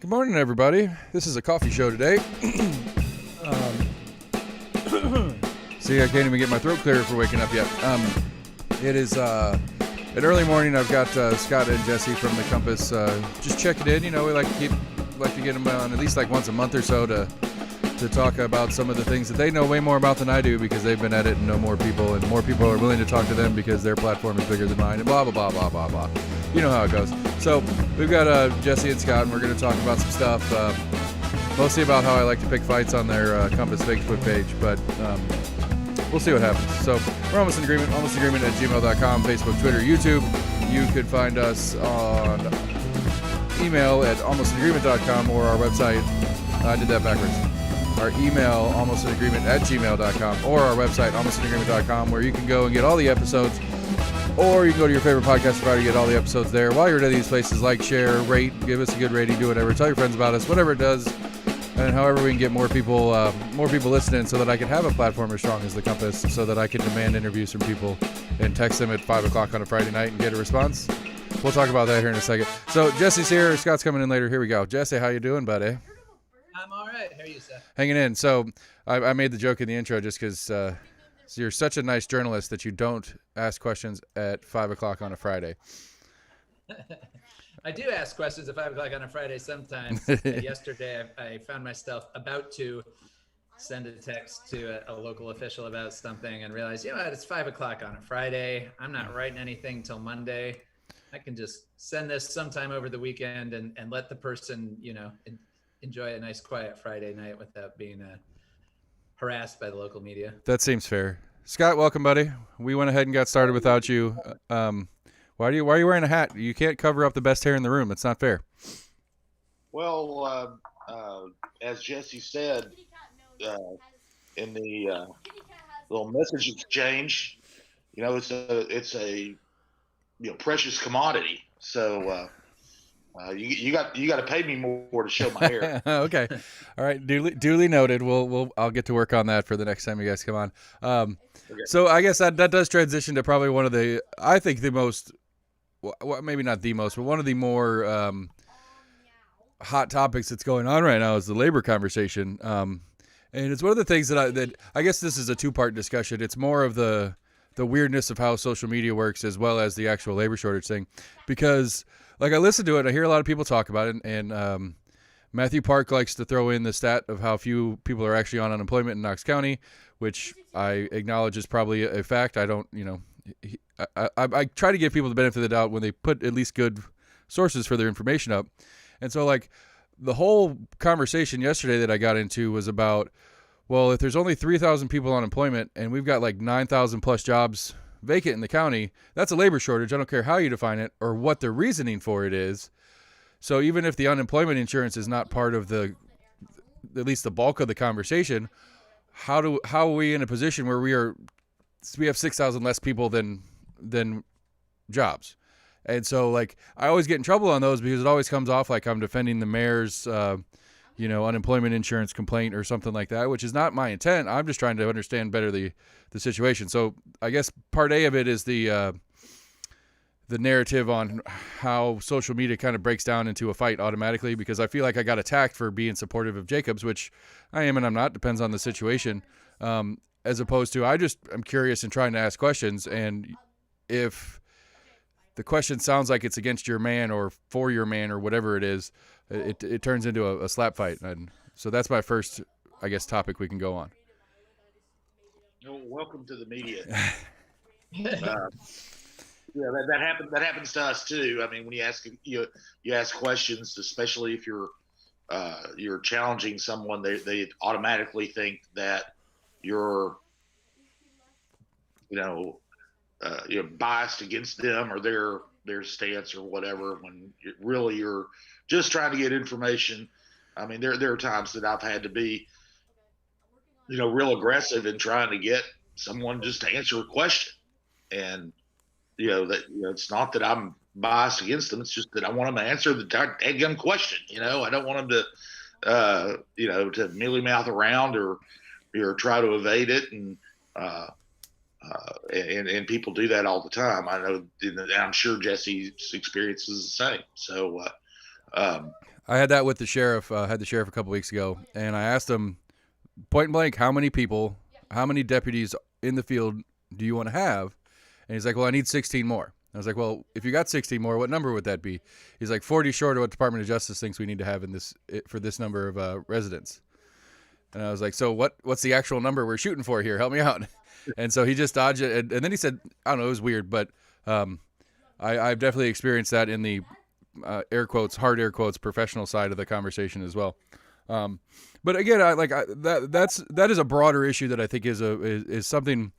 Good morning, everybody. This is a coffee show today. See, I can't even get my throat clear for waking up yet. It is an early morning. I've got Scott and Jessie from the Compass just checking in. You know, we like to get them on at least like once a month or so to talk about some of the things that they know way more about than I do, because they've been at it and know more people, and more people are willing to talk to them because their platform is bigger than mine, and blah, blah, blah, blah, blah, blah. You know how it goes. So we've got Jessie and Scott, and we're going to talk about some stuff, mostly about how I like to pick fights on their Compass Facebook page, but we'll see what happens. So we're almost in agreement at gmail.com, Facebook, Twitter, YouTube. You could find us on email at almostinagreement.com or our website. I did that backwards. Our email, almostinagreement@gmail.com, or our website, almostinagreement.com, where you can go and get all the episodes, or you can go to your favorite podcast provider to get all the episodes there. While you're at these places, like, share, rate, give us a good rating, do whatever, tell your friends about us, whatever it does, and however we can get more people listening, so that I can have a platform as strong as the Compass, so that I can demand interviews from people and text them at 5 o'clock on a Friday night and get a response. We'll talk about that here in a second. So Jesse's here, Scott's coming in later. Here we go. Jesse, how you doing, buddy? I'm all right. How are you, Seth? Hanging in. So I made the joke in the intro just because you're such a nice journalist that you don't ask questions at 5 o'clock on a Friday. I do ask questions at 5 o'clock on a Friday sometimes. Yesterday, I found myself about to send a text to a local official about something and realized, you know what, it's 5 o'clock on a Friday. I'm not writing anything till Monday. I can just send this sometime over the weekend and let the person, you know, enjoy a nice quiet Friday night without being harassed by the local media. That seems fair. Scott, welcome, buddy. We went ahead and got started without you. Why are you wearing a hat? You can't cover up the best hair in the room. It's not fair. Well, as Jessie said in the little message exchange, you know, it's a precious commodity. So you got to pay me more to show my hair. Okay, all right, duly noted. I'll get to work on that for the next time you guys come on. Okay. So I guess that does transition to probably one of the, I think the most, well, maybe not the most, but one of the more hot topics that's going on right now is the labor conversation. And it's one of the things that I guess this is a two-part discussion. It's more of the weirdness of how social media works, as well as the actual labor shortage thing, because like I listen to it, I hear a lot of people talk about it, and Matthew Park likes to throw in the stat of how few people are actually on unemployment in Knox County, which I acknowledge is probably a fact. I don't, I try to give people the benefit of the doubt when they put at least good sources for their information up. And so like the whole conversation yesterday that I got into was about, well, if there's only 3,000 people on unemployment and we've got like 9,000 plus jobs vacant in the county, that's a labor shortage. I don't care how you define it or what the reasoning for it is. So even if the unemployment insurance is not part of at least the bulk of the conversation, how are we in a position where we have 6,000 less people than jobs? And so like I always get in trouble on those because it always comes off like I'm defending the mayor's unemployment insurance complaint or something like that, which is not my intent. I'm just trying to understand better the situation. So I guess part A of it is the narrative on how social media kind of breaks down into a fight automatically, because I feel like I got attacked for being supportive of Jacobs, which I am and I'm not, depends on the situation, as opposed to I'm curious and trying to ask questions. And if the question sounds like it's against your man or for your man or whatever it is, it turns into a slap fight. And so that's my first, I guess, topic we can go on. Welcome to the media. Yeah, that happens to us too. I mean, when you ask questions, especially if you're challenging someone, they automatically think that you're biased against them or their stance or whatever. When you're just trying to get information. I mean, there are times that I've had to be, real aggressive in trying to get someone just to answer a question, and it's not that I'm biased against them. It's just that I want them to answer the daggum question. I don't want them to mealy mouth around or try to evade it. And And people do that all the time. I know, and I'm sure Jesse's experience is the same. So, I had that with the sheriff. Had the sheriff a couple weeks ago, and I asked him point blank, how many deputies in the field do you want to have? And he's like, well, I need 16 more. I was like, well, if you got 16 more, what number would that be? He's like, 40 short of what Department of Justice thinks we need to have for this number of residents. And I was like, so what's the actual number we're shooting for here? Help me out. And so he just dodged it. And then he said, I don't know, it was weird, but I've definitely experienced that in the hard air quotes, professional side of the conversation as well. But again, that is a broader issue that I think is something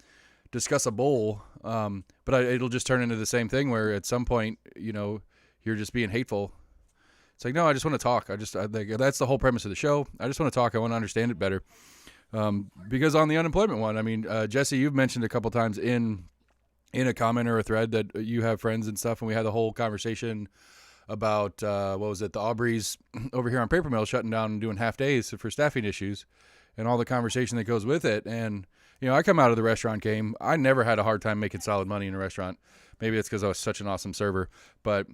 discussable. But it'll just turn into the same thing where at some point, you're just being hateful. It's like, no, I just want to talk. That's the whole premise of the show. I just want to talk. I want to understand it better. Because on the unemployment one, I mean, Jesse, you've mentioned a couple times in a comment or a thread that you have friends and stuff, and we had the whole conversation about what was it, the Aubreys over here on Paper Mill shutting down and doing half days for staffing issues, and all the conversation that goes with it. And I come out of the restaurant game. I never had a hard time making solid money in a restaurant. Maybe it's because I was such an awesome server, but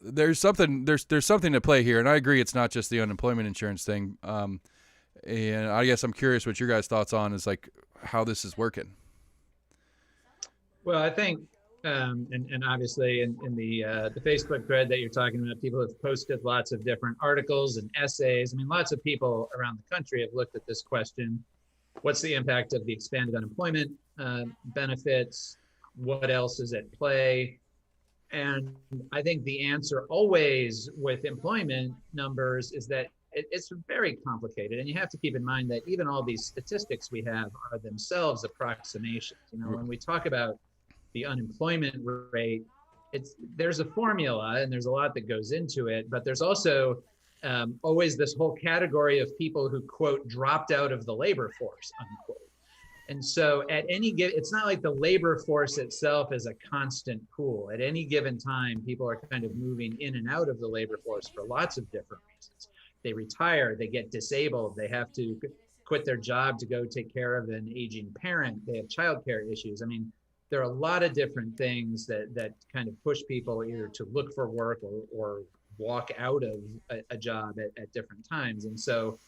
there's something to play here, and I agree it's not just the unemployment insurance thing. And I guess I'm curious what your guys' thoughts on is like how this is working. Well, I think, and obviously in the Facebook thread that you're talking about, people have posted lots of different articles and essays. I mean, lots of people around the country have looked at this question. What's the impact of the expanded unemployment benefits? What else is at play? And I think the answer always with employment numbers is that it's very complicated. And you have to keep in mind that even all these statistics we have are themselves approximations. When we talk about the unemployment rate, there's a formula and there's a lot that goes into it, but there's also always this whole category of people who, quote, dropped out of the labor force, unquote. And so at any given, it's not like the labor force itself is a constant pool. At any given time, people are kind of moving in and out of the labor force for lots of different reasons. They retire, they get disabled, they have to quit their job to go take care of an aging parent, they have childcare issues. I mean, there are a lot of different things that kind of push people either to look for work or walk out of a job at different times. And so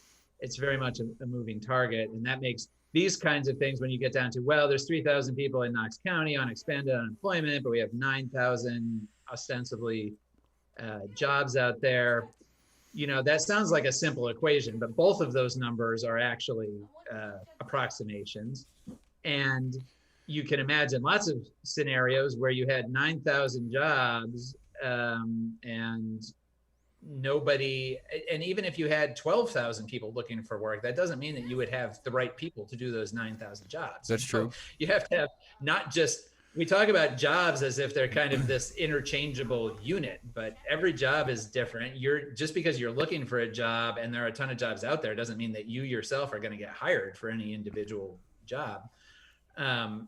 it's very much a moving target. And that makes these kinds of things, when you get down to, well, there's 3,000 people in Knox County on expanded unemployment, but we have 9,000 ostensibly jobs out there. That sounds like a simple equation, but both of those numbers are actually approximations. And you can imagine lots of scenarios where you had 9,000 jobs and nobody, and even if you had 12,000 people looking for work, that doesn't mean that you would have the right people to do those 9,000 jobs. That's true. So you have to have not just, we talk about jobs as if they're kind of this interchangeable unit, but every job is different. Just because you're looking for a job and there are a ton of jobs out there doesn't mean that you yourself are going to get hired for any individual job.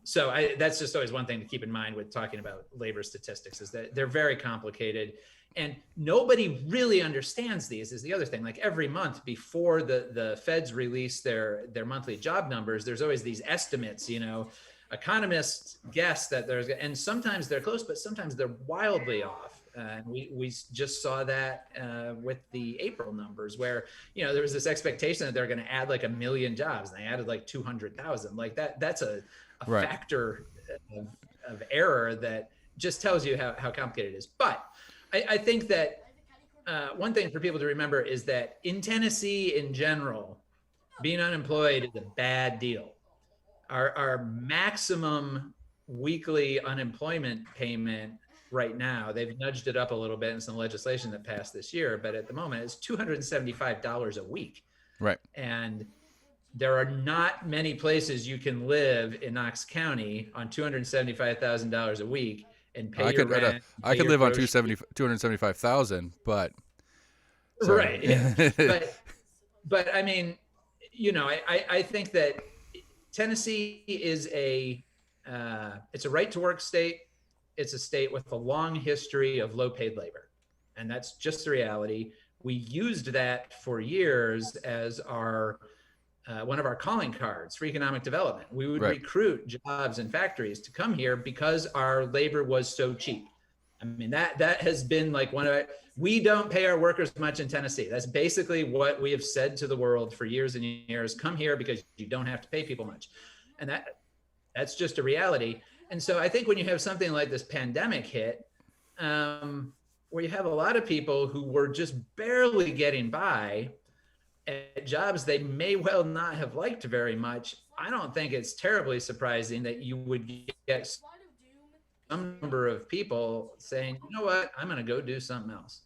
So that's just always one thing to keep in mind with talking about labor statistics, is that they're very complicated and nobody really understands these, is the other thing. Like every month before the feds release their monthly job numbers, there's always these estimates, economists guess that and sometimes they're close, but sometimes they're wildly off. And we just saw that with the April numbers where, there was this expectation that they're going to add like 1 million jobs and they added like 200,000. Like that's a right. factor of error that just tells you how complicated it is. But I think that one thing for people to remember is that in Tennessee in general, being unemployed is a bad deal. Our maximum weekly unemployment payment right now, they've nudged it up a little bit in some legislation that passed this year, but at the moment it's $275 a week. Right. And there are not many places you can live in Knox County on $275,000 a week and pay your rent. I could live on $275,000, but sorry. Right. Yeah. but I mean, I think that Tennessee is it's a right to work state. It's a state with a long history of low paid labor. And that's just the reality. We used that for years as our one of our calling cards for economic development. We would Right. recruit jobs and factories to come here because our labor was so cheap. I mean, that has been like we don't pay our workers much in Tennessee. That's basically what we have said to the world for years and years. Come here because you don't have to pay people much. And that's just a reality. And so I think when you have something like this pandemic hit, where you have a lot of people who were just barely getting by at jobs they may well not have liked very much, I don't think it's terribly surprising that you would get some number of people saying, you know what, I'm going to go do something else,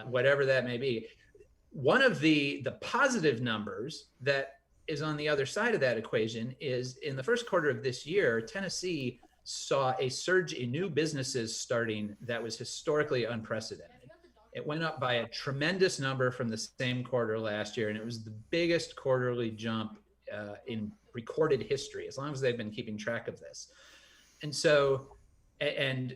whatever that may be. One of the positive numbers that is on the other side of that equation is in the first quarter of this year, Tennessee saw a surge in new businesses starting that was historically unprecedented. It went up by a tremendous number from the same quarter last year, and it was the biggest quarterly jump in recorded history, as long as they've been keeping track of this. And so, and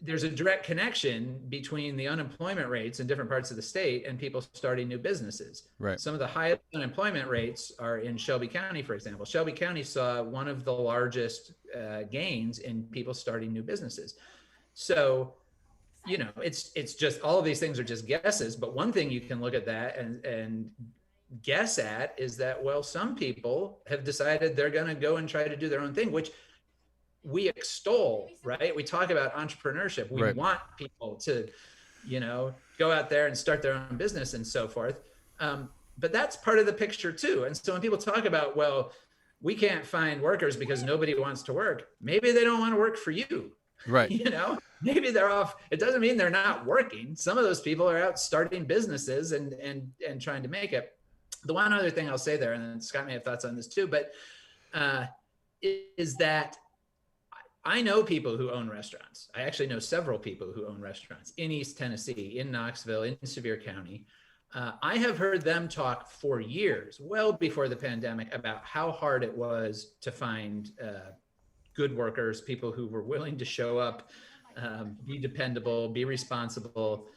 there's a direct connection between the unemployment rates in different parts of the state and people starting new businesses. Right. Some of the highest unemployment rates are in Shelby County, for example. Shelby County saw one of the largest gains in people starting new businesses. So, you know, it's just, all of these things are just guesses, but one thing you can look at that and guess at is that, well, some people have decided they're going to go and try to do their own thing, which we extol, right? We talk about entrepreneurship. We Right. want people to, you know, go out there and start their own business and so forth. But that's part of the picture too. And so when people talk about, well, we can't find workers because nobody wants to work, maybe they don't want to work for you. Right. You know, maybe they're off. It doesn't mean they're not working. Some of those people are out starting businesses and trying to make it. The one other thing I'll say there, and then Scott may have thoughts on this too, but is that I know people who own restaurants. I actually know several people who own restaurants in East Tennessee, in Knoxville, in Sevier County. I have heard them talk for years, well before the pandemic, about how hard it was to find good workers, people who were willing to show up, be dependable, be responsible.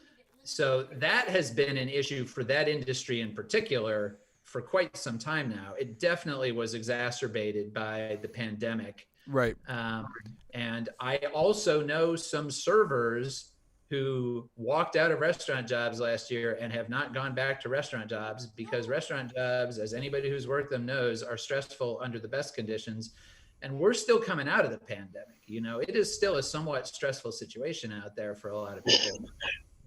So that has been an issue for that industry in particular for quite some time now. It definitely was exacerbated by the pandemic. Right. And I also know some servers who walked out of restaurant jobs last year and have not gone back to restaurant jobs because restaurant jobs, as anybody who's worked them knows, are stressful under the best conditions. And we're still coming out of the pandemic. You know, it is still a somewhat stressful situation out there for a lot of people.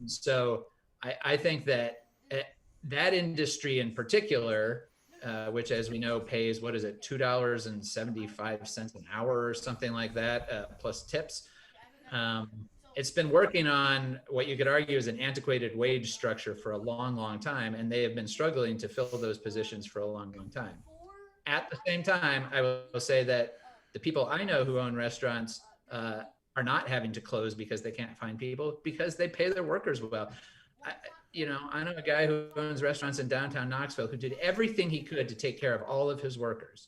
So I think that that industry in particular, which, as we know, pays, what is it, $2.75 an hour or something like that, plus tips. It's been working on what you could argue is an antiquated wage structure for a long, long time, and they have been struggling to fill those positions for a long, long time. At the same time, I will say that the people I know who own restaurants are not having to close because they can't find people, because they pay their workers well. I know a guy who owns restaurants in downtown Knoxville who did everything he could to take care of all of his workers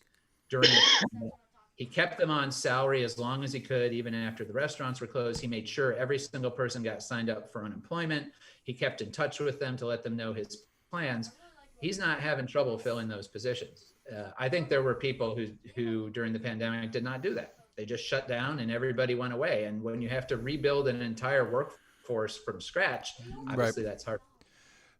during the pandemic. He kept them on salary as long as he could, even after the restaurants were closed. He made sure every single person got signed up for unemployment. He kept in touch with them to let them know his plans. He's not having trouble filling those positions. I think there were people who during the pandemic did not do that. They just shut down and everybody went away. And when you have to rebuild an entire workforce from scratch, obviously That's hard.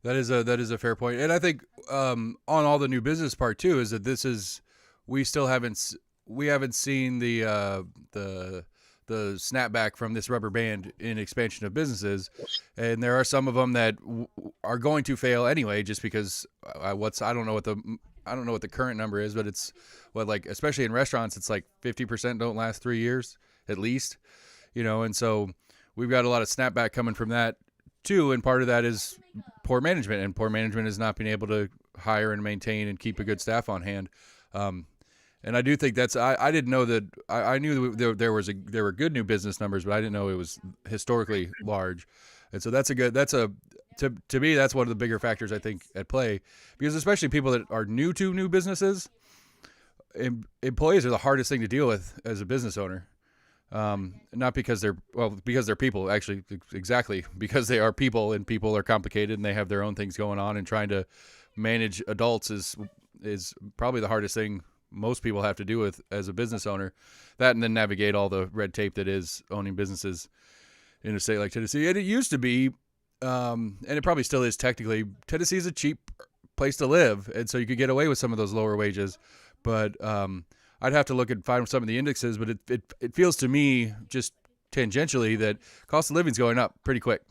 That is a fair point. And I think on all the new business part too is that we haven't seen the snapback from this rubber band in expansion of businesses, and there are some of them that are going to fail anyway, just because I don't know what the current number is, but it's especially in restaurants, it's like 50% don't last 3 years at least, and so we've got a lot of snapback coming from that too, and part of that is poor management, and poor management is not being able to hire and maintain and keep a good staff on hand. And I do think I didn't know that. I knew there were good new business numbers, but I didn't know it was historically large. And so to me, that's one of the bigger factors I think at play, because especially people that are new to new businesses, employees are the hardest thing to deal with as a business owner. Not because they're people, actually, exactly, because they are people, and people are complicated and they have their own things going on, and trying to manage adults is is probably the hardest thing most people have to do with as a business owner. That, and then navigate all the red tape that is owning businesses in a state like Tennessee. And it used to be, and it probably still is technically, Tennessee is a cheap place to live, and so you could get away with some of those lower wages. But I'd have to look and find some of the indexes, but it feels to me just tangentially that cost of living is going up pretty quick.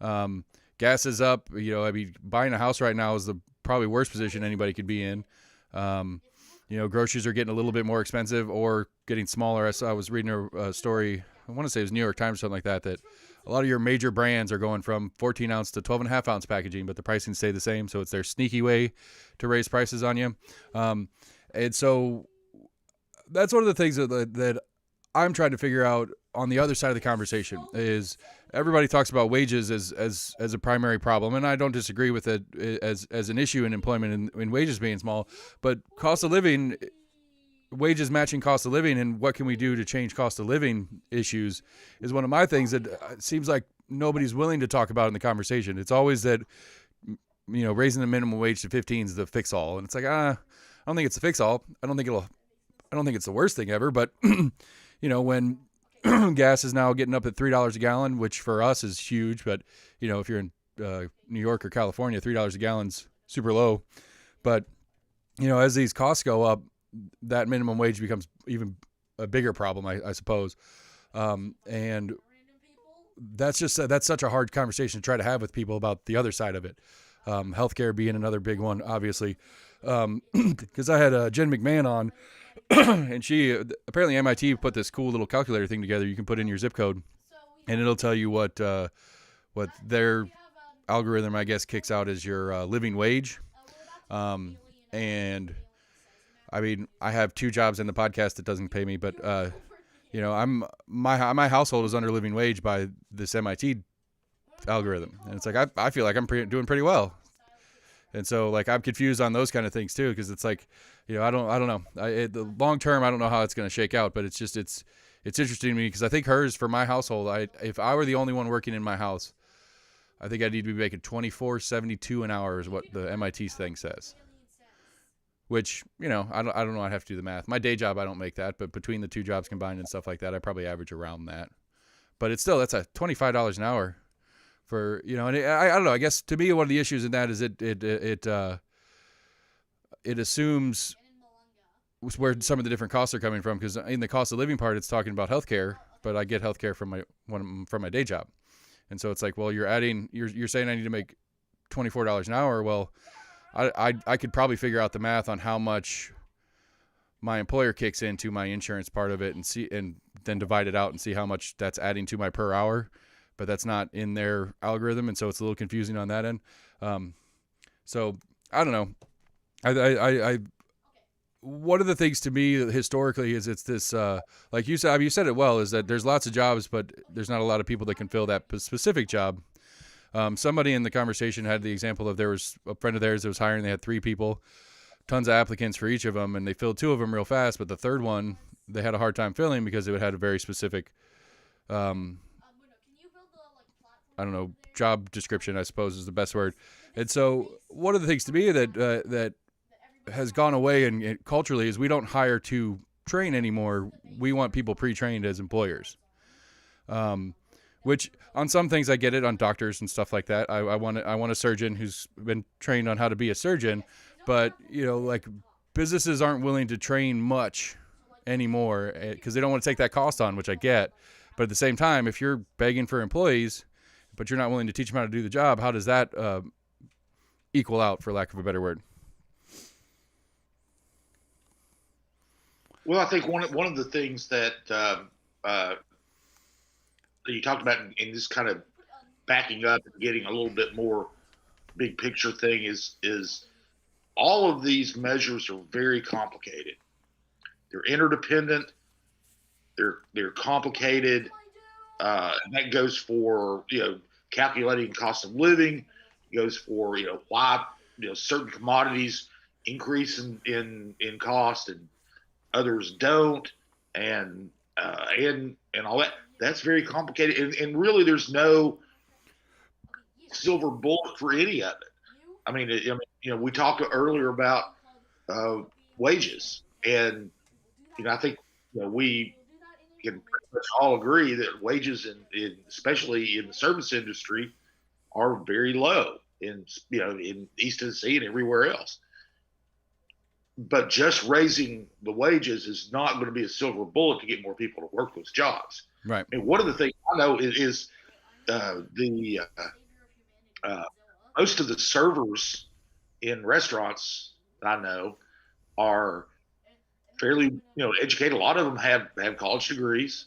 Gas is up. I mean, buying a house right now is the probably worst position anybody could be in. Groceries are getting a little bit more expensive or getting smaller. I was reading a story, I want to say it was New York Times or something like that a lot of your major brands are going from 14 ounce to 12.5 ounce packaging, but the pricing stay the same. So it's their sneaky way to raise prices on you. And so that's one of the things that I'm trying to figure out on the other side of the conversation is everybody talks about wages as a primary problem. And I don't disagree with it as an issue in employment and wages being small, but cost of living, wages matching cost of living, and what can we do to change cost of living issues is one of my things that it seems like nobody's willing to talk about in the conversation. It's always that, raising the minimum wage to 15 is the fix all. And it's like, I don't think it's a fix all. I don't think it's the worst thing ever, but when gas is now getting up at $3 a gallon, which for us is huge, but if you're in New York or California, $3 a gallon's super low. But as these costs go up, that minimum wage becomes even a bigger problem, I suppose. And that's such a hard conversation to try to have with people about the other side of it. Healthcare being another big one, obviously. Because I had Jen McMahon on, and she apparently MIT put this cool little calculator thing together. You can put in your zip code, and it'll tell you what their algorithm, I guess, kicks out as your living wage. And I mean, I have 2 jobs in the podcast that doesn't pay me, but my household is under living wage by this MIT algorithm, and it's like I feel like I'm doing pretty well. And so, like, I'm confused on those kind of things too, because it's like, I don't know. The long term, I don't know how it's going to shake out, but it's interesting to me because I think hers for my household, if I were the only one working in my house, I think I need to be making $24.72 an hour is what the MIT thing says. Which, I don't know. I'd have to do the math. My day job, I don't make that, but between the 2 jobs combined and stuff like that, I probably average around that. But it's still, that's a $25 an hour for, and I don't know. I guess to me, one of the issues in that is it assumes where some of the different costs are coming from, because in the cost of living part, it's talking about healthcare, but I get healthcare from my day job. And so it's like, well, you're saying I need to make $24 an hour. Well, I could probably figure out the math on how much my employer kicks into my insurance part of it and then divide it out and see how much that's adding to my per hour, but that's not in their algorithm. And so it's a little confusing on that end. So I don't know. I one of the things to me historically is it's this, like you said, you said it well, is that there's lots of jobs, but there's not a lot of people that can fill that specific job. Somebody in the conversation had the example of there was a friend of theirs that was hiring. They had 3 people, tons of applicants for each of them, and they filled 2 of them real fast. But the third one, they had a hard time filling because it had a very specific, I don't know, job description, I suppose is the best word. And so one of the things to me that has gone away and culturally is we don't hire to train anymore. We want people pre-trained as employers. Which on some things I get it, on doctors and stuff like that. I want a surgeon who's been trained on how to be a surgeon, but like businesses aren't willing to train much anymore because they don't want to take that cost on, which I get. But at the same time, if you're begging for employees, but you're not willing to teach them how to do the job, how does that equal out, for lack of a better word? Well, I think one of the things that you talked about in this kind of backing up and getting a little bit more big picture thing is all of these measures are very complicated. They're interdependent. They're complicated. And that goes for, calculating cost of living. It goes for, why, certain commodities increase in cost and others don't. And all that. That's very complicated, and really, there's no silver bullet for any of it. I mean, we talked earlier about wages. And I think we can pretty much all agree that wages especially in the service industry are very low in East Tennessee and everywhere else. But just raising the wages is not going to be a silver bullet to get more people to work those jobs. Right. And one of the things I know is the most of the servers in restaurants I know are fairly educated. A lot of them have college degrees.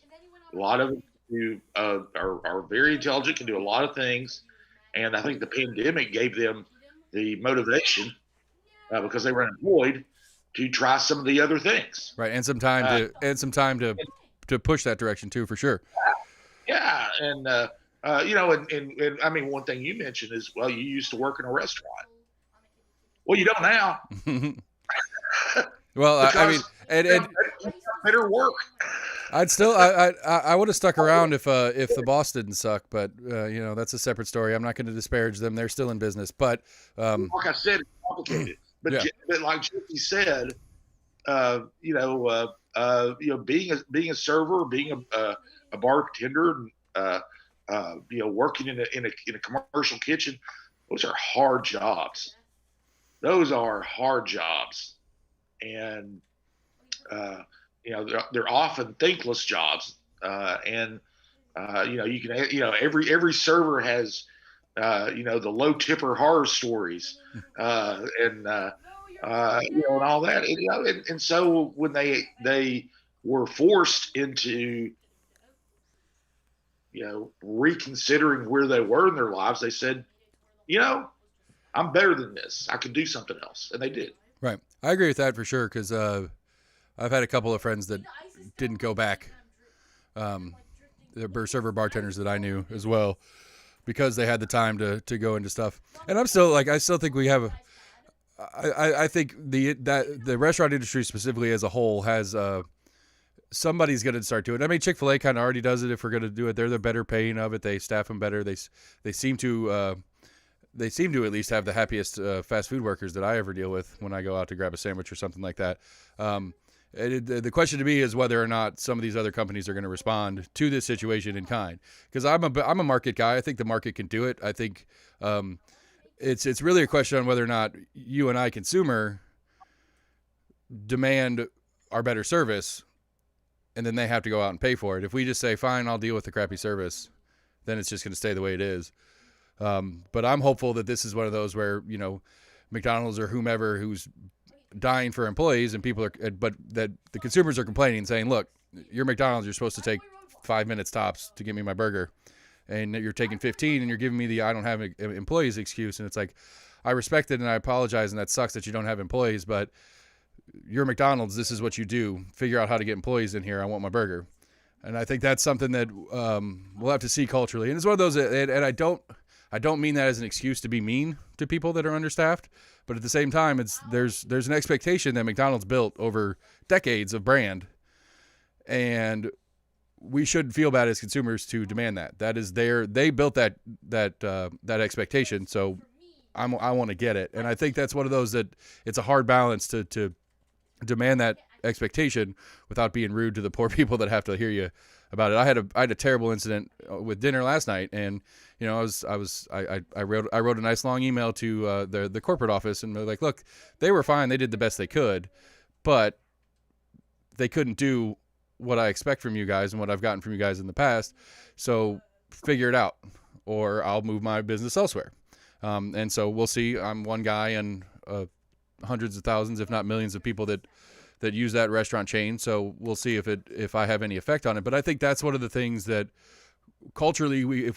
A lot of them are very intelligent, can do a lot of things. And I think the pandemic gave them the motivation because they were unemployed to try some of the other things. Right, and some time to push that direction too, for sure. Yeah, and and I mean, one thing you mentioned is, well, you used to work in a restaurant. Well, you don't now. Well, I mean, and better work. I'd still, I would have stuck around if the boss didn't suck, but that's a separate story. I'm not going to disparage them; they're still in business. But like I said, it's complicated. But, yeah. But like Jessie said, being a server, being a bartender, working in a commercial kitchen, those are hard jobs. Those are hard jobs, and they're often thankless jobs. You can every server has the low tipper horror stories and all that. And so when they were forced into reconsidering where they were in their lives, they said, I'm better than this. I can do something else, and they did. Right, I agree with that for sure, because I've had a couple of friends that didn't go back. The server bartenders that I knew as well, because they had the time to go into stuff. And I still think we have I think the restaurant industry specifically as a whole has somebody's going to start doing it. I mean, Chick-fil-A kind of already does it. If we're going to do it, they're the better paying of it. They staff them better. They seem to at least have the happiest fast food workers that I ever deal with when I go out to grab a sandwich or something like that. The question to me is whether or not some of these other companies are going to respond to this situation in kind. Because I'm a market guy. I think the market can do it. I think it's really a question on whether or not you and I, consumer, demand our better service, and then they have to go out and pay for it. If we just say, fine, I'll deal with the crappy service, then it's just going to stay the way it is. But I'm hopeful that this is one of those where, McDonald's or whomever who's dying for employees and but that the consumers are complaining and saying, look, you're McDonald's, you're supposed to take 5 minutes tops to give me my burger, and you're taking 15 and you're giving me the I don't have employees excuse. And it's like, I respect it and I apologize, and that sucks that you don't have employees, but you're McDonald's, this is what you do. Figure out how to get employees in here. I want my burger. And I think that's something that we'll have to see culturally. And it's one of those, and I don't mean that as an excuse to be mean to people that are understaffed, but at the same time, there's an expectation that McDonald's built over decades of brand, and we shouldn't feel bad as consumers to demand that. That is they built that expectation, so I want to get it. And I think that's one of those that it's a hard balance to demand that expectation without being rude to the poor people that have to hear you about it. I had a terrible incident with dinner last night, and I wrote a nice long email to the corporate office, and they're like, look, they were fine, they did the best they could, but they couldn't do what I expect from you guys and what I've gotten from you guys in the past. So figure it out, or I'll move my business elsewhere. And so we'll see. I'm one guy and hundreds of thousands, if not millions, of people that use that restaurant chain. So we'll see if I have any effect on it. But I think that's one of the things that culturally, we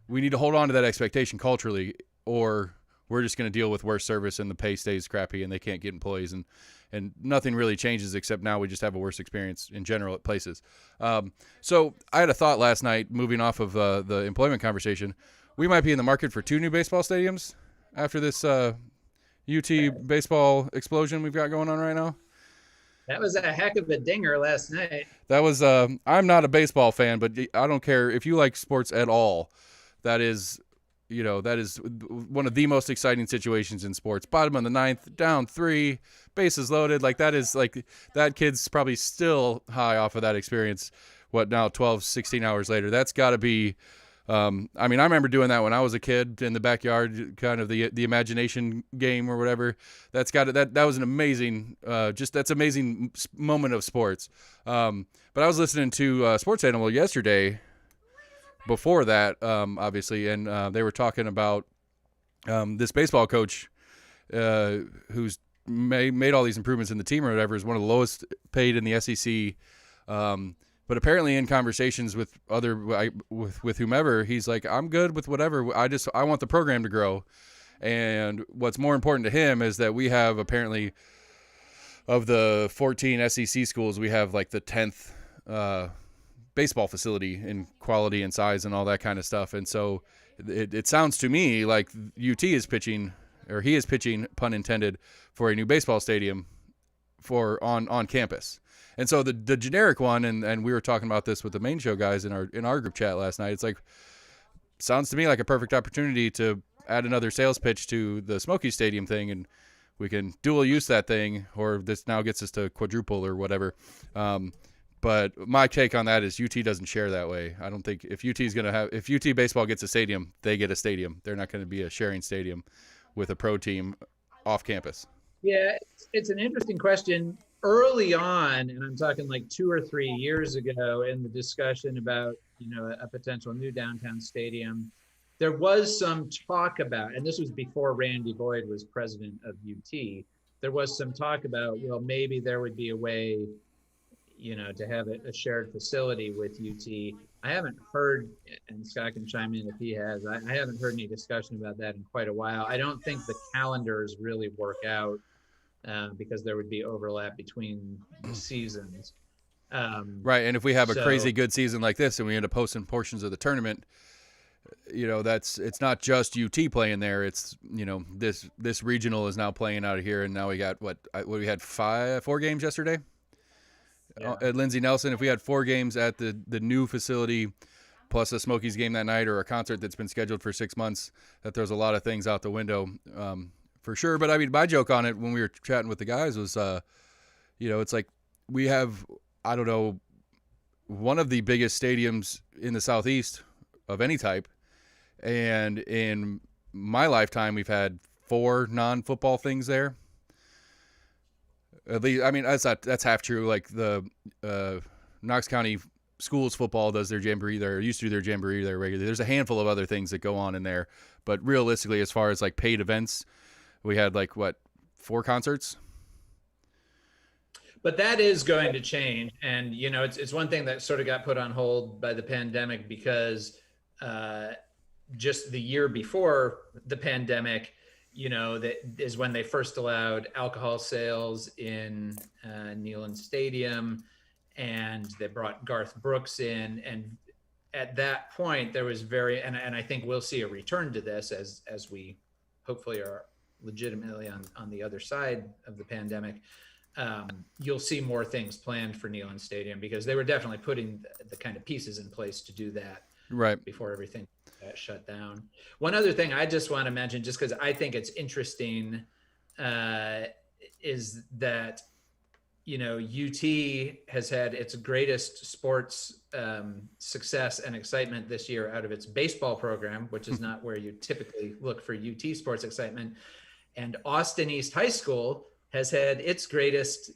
need to hold on to that expectation culturally, or we're just going to deal with worse service and the pay stays crappy and they can't get employees, and nothing really changes except now we just have a worse experience in general at places. So I had a thought last night, moving off of the employment conversation. We might be in the market for 2 new baseball stadiums after this UT baseball explosion we've got going on right now. That was a heck of a dinger last night. That was I'm not a baseball fan, but I don't care if you like sports at all. That is, that is one of the most exciting situations in sports. Bottom of the ninth, down 3, bases loaded. Like that kid's probably still high off of that experience. What now, 12, 16 hours later? That's got to be. I remember doing that when I was a kid in the backyard, kind of the imagination game or whatever. That was an amazing, that's amazing moment of sports. But I was listening to Sports Animal yesterday. Before that, obviously, and they were talking about this baseball coach who's made all these improvements in the team or whatever, is one of the lowest paid in the SEC. But apparently, in conversations with with whomever, he's like, "I'm good with whatever. I want the program to grow." And what's more important to him is that we have, apparently, of the 14 SEC schools, we have like the 10th. Baseball facility in quality and size and all that kind of stuff. And so it sounds to me like UT is pitching, or he is pitching, pun intended, for a new baseball stadium on campus. And so the generic one, and we were talking about this with the main show guys in our group chat last night. It's like, sounds to me like a perfect opportunity to add another sales pitch to the Smoky Stadium thing, and we can dual use that thing, or this now gets us to quadruple or whatever. But my take on that is UT doesn't share that way. I don't think if UT baseball gets a stadium, they get a stadium. They're not going to be a sharing stadium with a pro team off campus. Yeah, it's an interesting question. Early on, and I'm talking like 2 or 3 years ago, in the discussion about a potential new downtown stadium, there was some talk about, and this was before Randy Boyd was president of UT. There was some talk about, well, maybe there would be a way to have a shared facility with UT. I haven't heard, and Scott can chime in if he has, I haven't heard any discussion about that in quite a while. I don't think the calendars really work out because there would be overlap between the seasons. Right, and if we have a crazy good season like this and we end up hosting portions of the tournament, it's not just UT playing there. It's, this regional is now playing out of here, and now we got what we had 4 games yesterday? Yeah. At Lindsey Nelson. If we had 4 games at the new facility, plus a Smokies game that night, or a concert that's been scheduled for 6 months, that throws a lot of things out the window, for sure. But I mean, my joke on it when we were chatting with the guys was, it's like we have, I don't know, one of the biggest stadiums in the Southeast of any type, and in my lifetime, we've had 4 non-football things there. At least, I mean, that's half true. Like the Knox County Schools football does their jamboree there, used to do their jamboree there regularly. There's a handful of other things that go on in there, but realistically, as far as like paid events, we had 4 concerts. But that is going to change, and it's one thing that sort of got put on hold by the pandemic, because just the year before the pandemic, that is when they first allowed alcohol sales in Neyland Stadium, and they brought Garth Brooks in. And at that point, there was and I think we'll see a return to this as we hopefully are legitimately on the other side of the pandemic. You'll see more things planned for Neyland Stadium, because they were definitely putting the kind of pieces in place to do that right before everything shut down. One other thing I just want to mention, just because I think it's interesting, is that UT has had its greatest sports success and excitement this year out of its baseball program, which is not where you typically look for UT sports excitement. And Austin East High School has had its greatest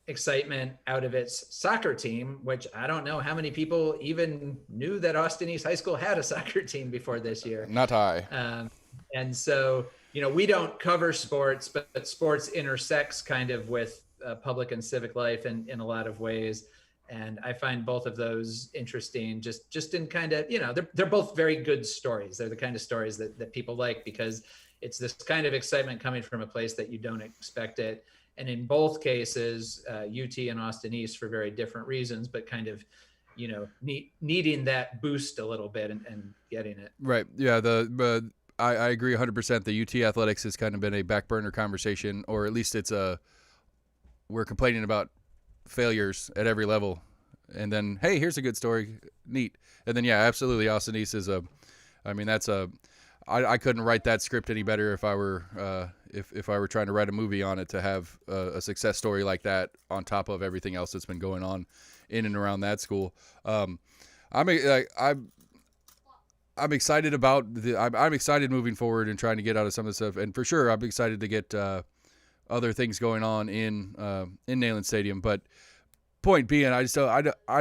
excitement out of its soccer team, which I don't know how many people even knew that Austin East High School had a soccer team before this year. Not high. And so, we don't cover sports, but sports intersects kind of with public and civic life in a lot of ways. And I find both of those interesting, just in kind of, they're both very good stories. They're the kind of stories that people like, because it's this kind of excitement coming from a place that you don't expect it. And in both cases, UT and Austin East, for very different reasons, but kind of, needing that boost a little bit and getting it. Right. Yeah. I agree 100%. The UT athletics has kind of been a back burner conversation, or at least we're complaining about failures at every level. And then, hey, here's a good story. Neat. And then, yeah, absolutely. Austin East is I mean, I couldn't write that script any better if I were if I were trying to write a movie on it, to have a success story like that on top of everything else that's been going on in and around that school. I'm excited about I'm excited moving forward and trying to get out of some of the stuff, and for sure I'm excited to get other things going on in Neyland Stadium. But point being, I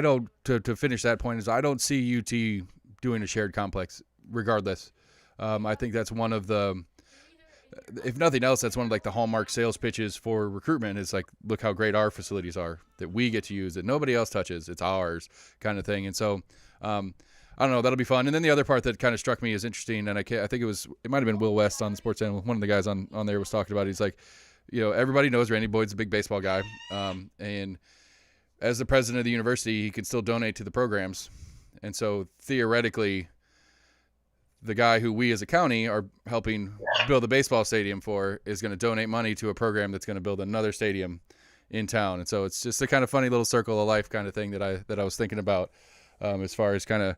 don't to finish that point is I don't see UT doing a shared complex regardless. I think that's one of the, if nothing else, that's one of like the hallmark sales pitches for recruitment. Is like, look how great our facilities are that we get to use, that nobody else touches. It's ours, kind of thing. And so, I don't know, that'll be fun. And then the other part that kind of struck me as interesting, and I think it might have been Will West on the Sports Channel. One of the guys on there was talking about it. He's like, everybody knows Randy Boyd's a big baseball guy, and as the president of the university, he can still donate to the programs. And so theoretically, the guy who we as a county are helping build a baseball stadium for is going to donate money to a program that's going to build another stadium in town. And so it's just a kind of funny little circle of life kind of thing that I was thinking about, as far as kind of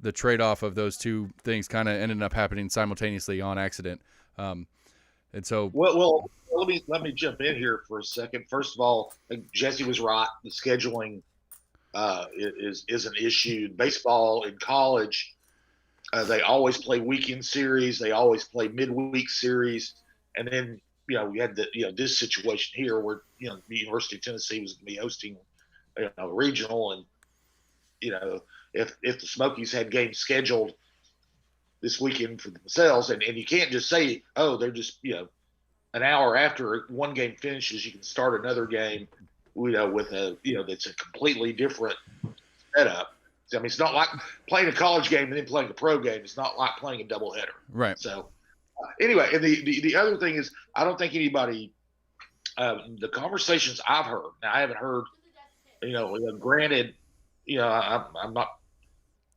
the trade-off of those two things kind of ended up happening simultaneously on accident. And so, well, let me jump in here for a second. First of all, I think Jessie was right. The scheduling is an issue. Baseball in college, they always play weekend series. They always play midweek series, and then we had this situation here where the University of Tennessee was going to be hosting a regional, and if the Smokies had games scheduled this weekend for themselves, and you can't just say, oh, they're just an hour after one game finishes, you can start another game, with a that's a completely different setup. I mean, it's not like playing a college game and then playing a pro game. It's not like playing a doubleheader. right. So anyway, and the other thing is, I don't think anybody, the conversations I've heard, now I haven't heard, granted, I'm not,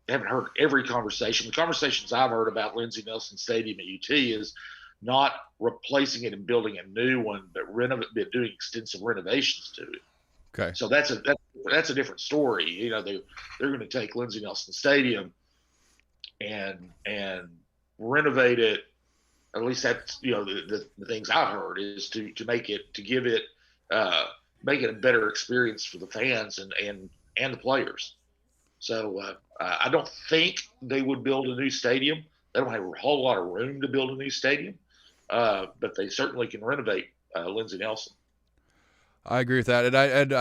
I haven't heard every conversation. The conversations I've heard about Lindsey Nelson Stadium at UT is not replacing it and building a new one, but doing extensive renovations to it. Okay. So that's a different story. They're going to take Lindsey Nelson Stadium and renovate it. At least that's the things I've heard is to make it, to give it make it a better experience for the fans and the players. So I don't think they would build a new stadium. They don't have a whole lot of room to build a new stadium, but they certainly can renovate Lindsey Nelson. I agree with that, and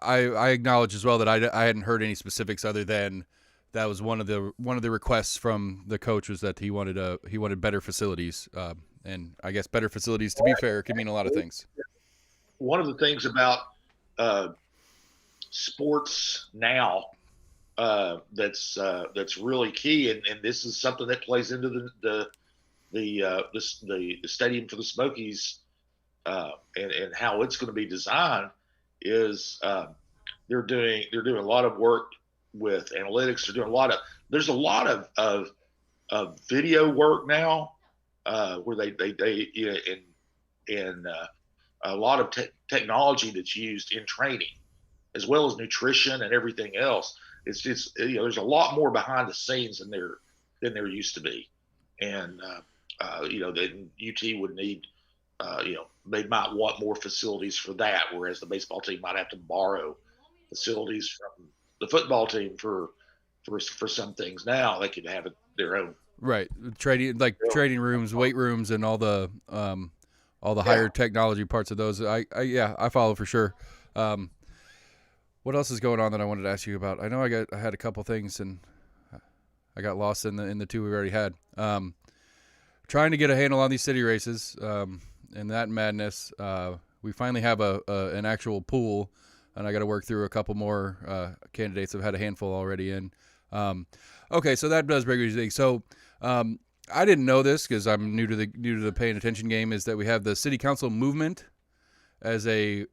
I acknowledge as well that I hadn't heard any specifics other than that was one of the requests from the coach was that he wanted better facilities, and I guess better facilities, to be fair, can mean a lot of things. One of the things about sports now that's really key, and this is something that plays into the stadium for the Smokies. And how it's going to be designed is they're doing a lot of work with analytics. There's a lot of video work now where they and a lot of technology that's used in training, as well as nutrition and everything else. It's just there's a lot more behind the scenes than there used to be, and then UT would need. They might want more facilities for that, whereas the baseball team might have to borrow facilities from the football team for some things. Now they could have their own. Right, trading rooms, weight rooms, and all the higher technology parts of those. I follow for sure. What else is going on that I wanted to ask you about? I know I had a couple things and I got lost in the two we already had. Trying to get a handle on these city races. And that madness, we finally have an actual pool, and I got to work through a couple more candidates. I've had a handful already in. Okay, so that does bring me to the so I didn't know this because I'm new to the paying attention game. Is that we have the city council movement as a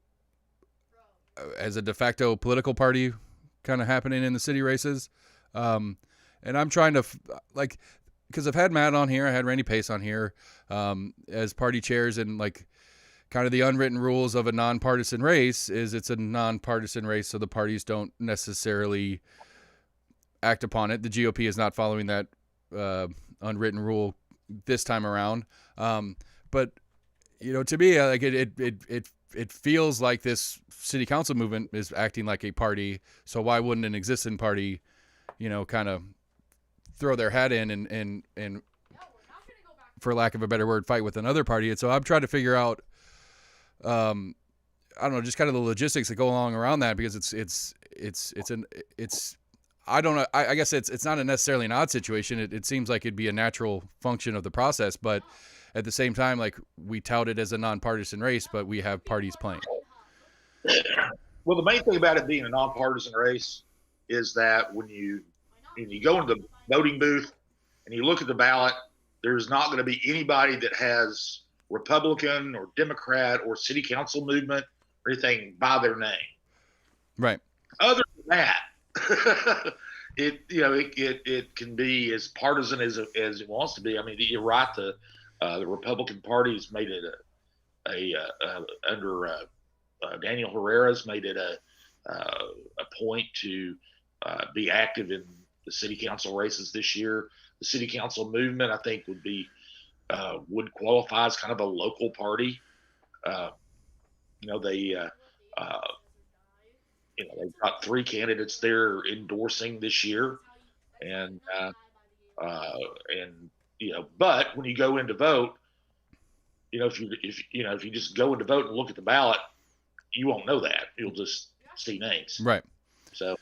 de facto political party kind of happening in the city races, and I'm trying to because I've had Matt on here, I had Randy Pace on here as party chairs, and kind of the unwritten rules of a nonpartisan race is it's a nonpartisan race, so the parties don't necessarily act upon it. The GOP is not following that unwritten rule this time around. But to me, like it feels like this city council movement is acting like a party. So why wouldn't an existing party, kind of throw their hat in and for lack of a better word, fight with another party? And so I'm trying to figure out, I don't know, just kind of the logistics that go along around that, because it's I don't know. I guess it's not necessarily an odd situation. It seems like it'd be a natural function of the process, but at the same time, like, we tout it as a nonpartisan race, but we have parties playing. Well, the main thing about it being a nonpartisan race is that when you go into the voting booth and you look at the ballot, there's not going to be anybody that has Republican or Democrat or city council movement or anything by their name. Right. Other than that, it can be as partisan as it wants to be. I mean, you're right. The Republican Party's made it under Daniel Herrera's made it a point to be active in the city council races this year. The city council movement, I think, would qualify as kind of a local party. They've got 3 candidates they're endorsing this year, but when you go in to vote, if you just go in to vote and look at the ballot, you won't know that. You'll just see names. Right. So,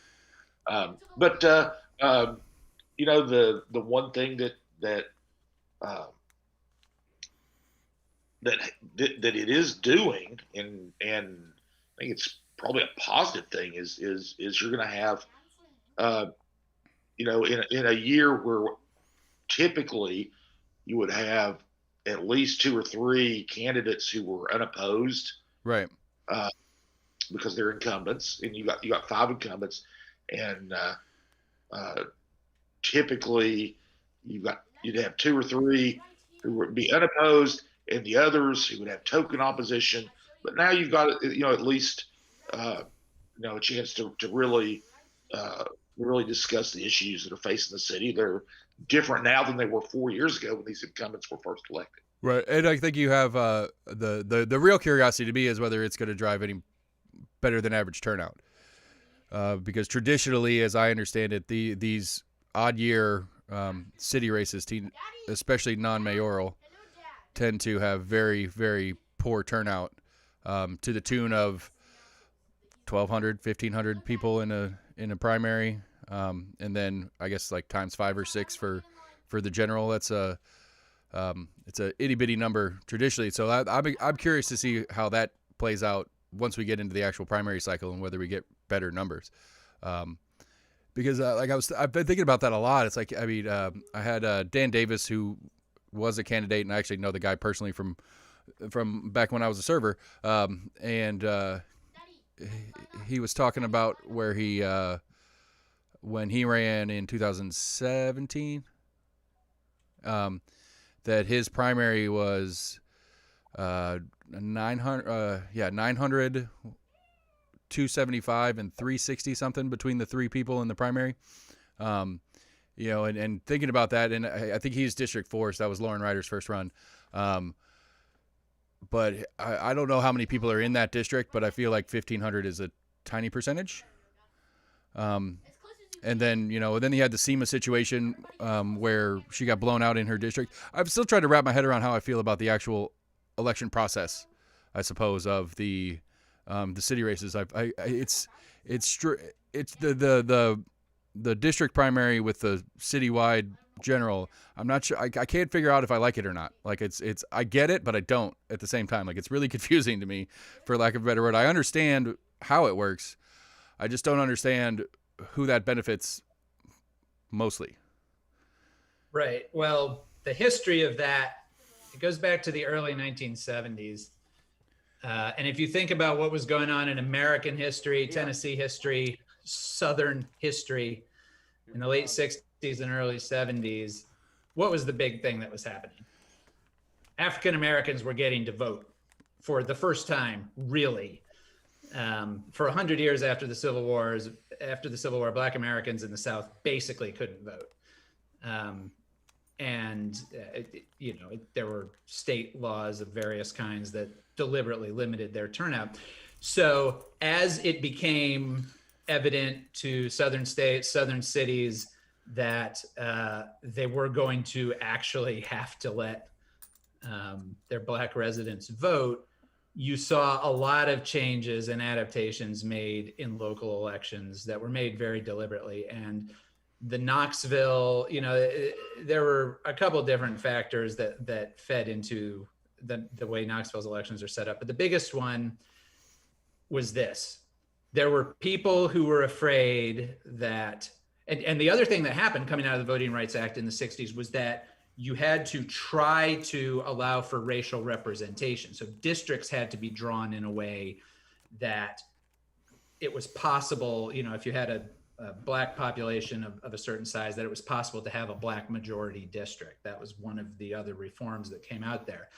the one thing that it is doing, and I think it's probably a positive thing, is you're going to have, in a year where typically you would have at least 2 or 3 candidates who were unopposed, right? Because they're incumbents, and you got 5 incumbents, and typically you'd have 2 or 3 who would be unopposed, and the others who would have token opposition. But now you've got at least a chance to really discuss the issues that are facing the city. They're different now than they were 4 years ago when these incumbents were first elected. Right, and I think you have the real curiosity to me is whether it's going to drive any better than average turnout, because traditionally, as I understand it, these odd year city races, especially non-mayoral, tend to have very, very poor turnout, to the tune of 1,200, 1,500 people in a primary, and then I guess like times 5 or 6 for the general. That's it's a itty bitty number traditionally. So I'm curious to see how that plays out once we get into the actual primary cycle and whether we get better numbers. Because I've been thinking about that a lot. It's like, I mean, I had Dan Davis, who was a candidate, and I actually know the guy personally from back when I was a server, and he was talking about where he when he ran in 2017, that his primary was 900, 275 and 360 something between the 3 people in the primary. And thinking about that, and I think he's District 4, so that was Lauren Ryder's first run. But I don't know how many people are in that district, but I feel like 1,500 is a tiny percentage. And then, then he had the SEMA situation where she got blown out in her district. I'm still trying to wrap my head around how I feel about the actual election process, I suppose, of the city races. It's the district primary with the citywide general. I'm not sure. I can't figure out if I like it or not. Like it's I get it, but I don't at the same time. Like, it's really confusing to me, for lack of a better word. I understand how it works. I just don't understand who that benefits mostly. Right. Well, the history of that, it goes back to the early 1970s. And if you think about what was going on in American history, Tennessee history, Southern history in the late 60s and early 70s, what was the big thing that was happening? African Americans were getting to vote for the first time, really. For 100 years after the Civil War, Black Americans in the South basically couldn't vote. and there were state laws of various kinds that deliberately limited their turnout. So as it became evident to southern states, southern cities, that they were going to actually have to let their Black residents vote, you saw a lot of changes and adaptations made in local elections that were made very deliberately. And the Knoxville, there were a couple of different factors that fed into the way Knoxville's elections are set up. But the biggest one was this. There were people who were afraid that, and the other thing that happened coming out of the Voting Rights Act in the 60s was that you had to try to allow for racial representation. So districts had to be drawn in a way that it was possible, if you had a Black population of a certain size, that it was possible to have a Black majority district. That was one of the other reforms that came out there.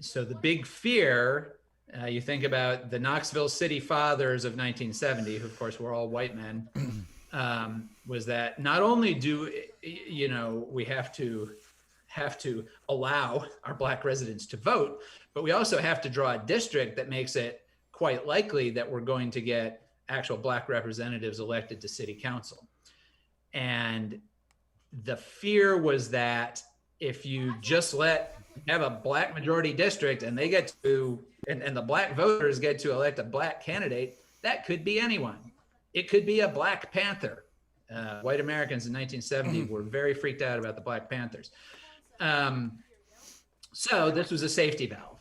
So the big fear, you think about the Knoxville City Fathers of 1970, who of course were all white men, was that not only do we have to allow our Black residents to vote, but we also have to draw a district that makes it quite likely that we're going to get actual Black representatives elected to city council. And the fear was that if you just have a Black majority district and they get to, and the Black voters get to elect a Black candidate, that could be anyone. It could be a Black Panther. White Americans in 1970 were very freaked out about the Black Panthers. So this was a safety valve.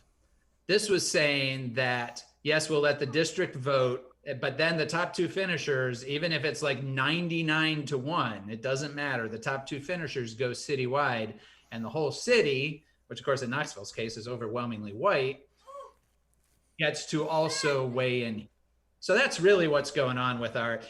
This was saying that, yes, we'll let the district vote, but then the top two finishers, even if it's like 99-1, it doesn't matter. The top two finishers go citywide, and the whole city, which of course in Knoxville's case is overwhelmingly white, gets to also weigh in. So that's really what's going on with our,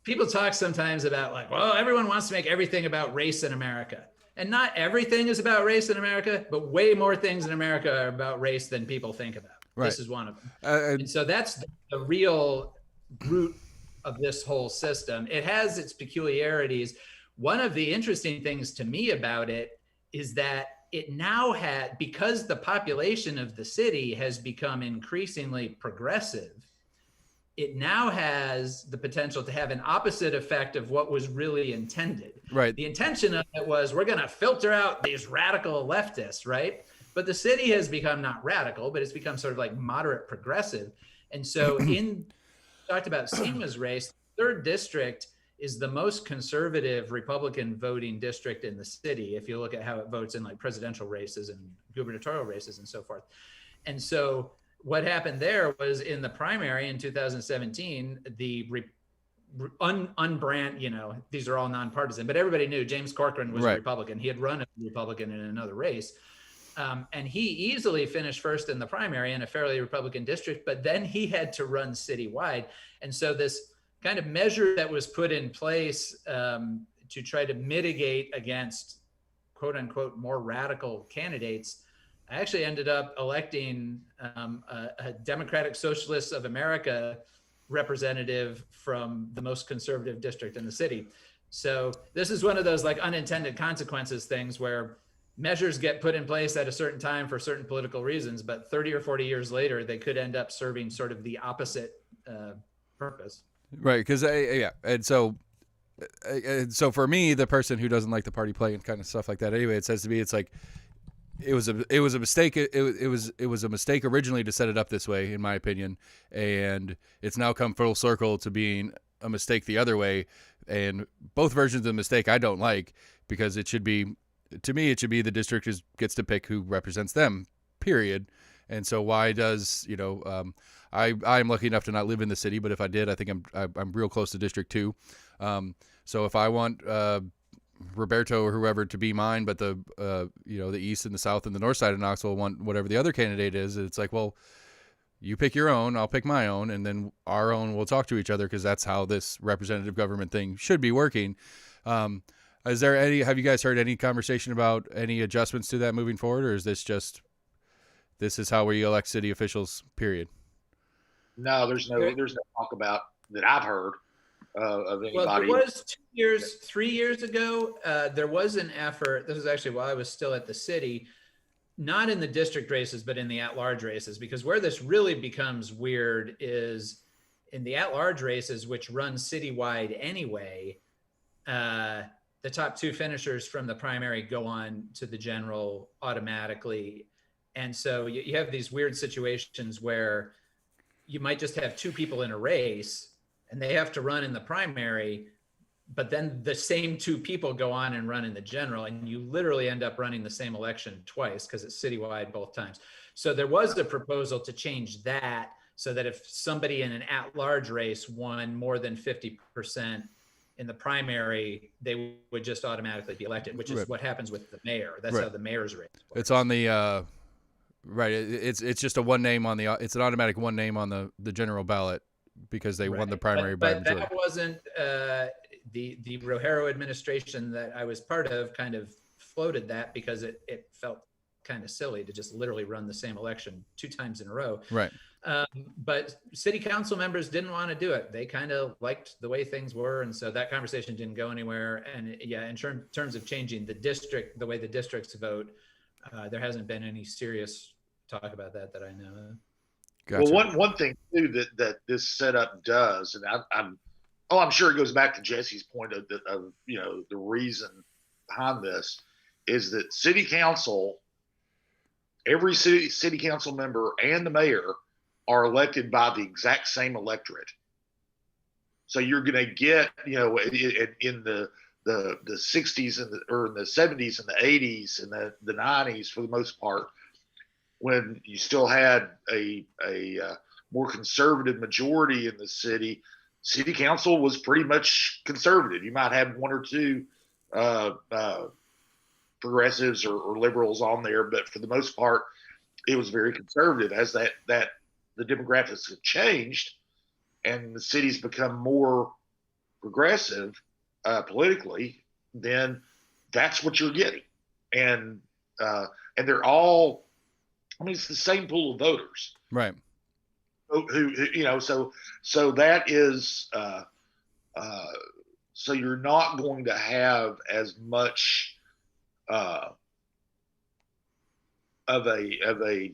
people talk sometimes about like, well, everyone wants to make everything about race in America. And not everything is about race in America, but way more things in America are about race than people think about. Right. This is one of them. And so that's the real root of this whole system. It has its peculiarities. One of the interesting things to me about it is that it now had, because the population of the city has become increasingly progressive, it now has the potential to have an opposite effect of what was really intended. Right. The intention of it was, we're going to filter out these radical leftists, right? But the city has become not radical, but it's become sort of like moderate progressive. And so talked about Seema's race, the 3rd district is the most conservative Republican voting district in the city, if you look at how it votes in like presidential races and gubernatorial races and so forth. And so what happened there was in the primary in 2017, the unbrand, these are all nonpartisan, but everybody knew James Corcoran was a Republican. He had run as a Republican in another race. And he easily finished first in the primary in a fairly Republican district, but then he had to run citywide. And so this kind of measure that was put in place to try to mitigate against quote unquote more radical candidates actually ended up electing a Democratic Socialists of America representative from the most conservative district in the city. So this is one of those like unintended consequences things where measures get put in place at a certain time for certain political reasons, but 30 or 40 years later, they could end up serving sort of the opposite purpose. Right. Because, And so for me, the person who doesn't like the party play and kind of stuff like that, anyway, it says to me, it's like, it was a mistake. It was a mistake originally to set it up this way, in my opinion, and it's now come full circle to being a mistake the other way. And both versions of the mistake I don't like, because it should be, to me, it should be the district gets to pick who represents them, period. And so why does I'm lucky enough to not live in the city, but if I did, I think I'm real close to District 2. So if I want Roberto or whoever to be mine, but the east and the south and the north side of Knoxville want whatever the other candidate is, it's like, well, you pick your own, I'll pick my own, and then our own will talk to each other, because that's how this representative government thing should be working. Have you guys heard any conversation about any adjustments to that moving forward, or is this is how we elect city officials, period? No, there's no talk about that I've heard of Well, there anybody. was 2 years, 3 years ago, there was an effort. This was actually while I was still at the city, not in the district races, but in the at-large races, because where this really becomes weird is in the at-large races, which run citywide anyway. The top two finishers from the primary go on to the general automatically. And so you have these weird situations where you might just have two people in a race and they have to run in the primary, but then the same two people go on and run in the general, and you literally end up running the same election twice because it's citywide both times. So there was a proposal to change that so that if somebody in an at-large race won more than 50% in the primary, they would just automatically be elected, which is what happens with the mayor. That's how the mayor's race works. It's on the right. It's just a one name on the. It's an automatic one name on the general ballot because they won the primary by majority. That wasn't the Rogero administration that I was part of kind of floated that because it felt kind of silly to just literally run the same election 2 times in a row. Right. But city council members didn't want to do it. They kind of liked the way things were. And so that conversation didn't go anywhere. And yeah, in terms of changing the way the districts vote, there hasn't been any serious talk about that I know of. Gotcha. Well, one thing too that this setup does, and I'm sure it goes back to Jesse's point of the reason behind this is that city council, every city council member and the mayor are elected by the exact same electorate. So you're going to get, in the 60s or in the 70s and the 80s and the 90s for the most part, when you still had a more conservative majority in the city council was pretty much conservative. You might have one or two progressives or liberals on there, but for the most part, it was very conservative. As that the demographics have changed and the city's become more progressive politically, then that's what you're getting. And they're all, it's the same pool of voters. Right. Who so that is, so you're not going to have as much of a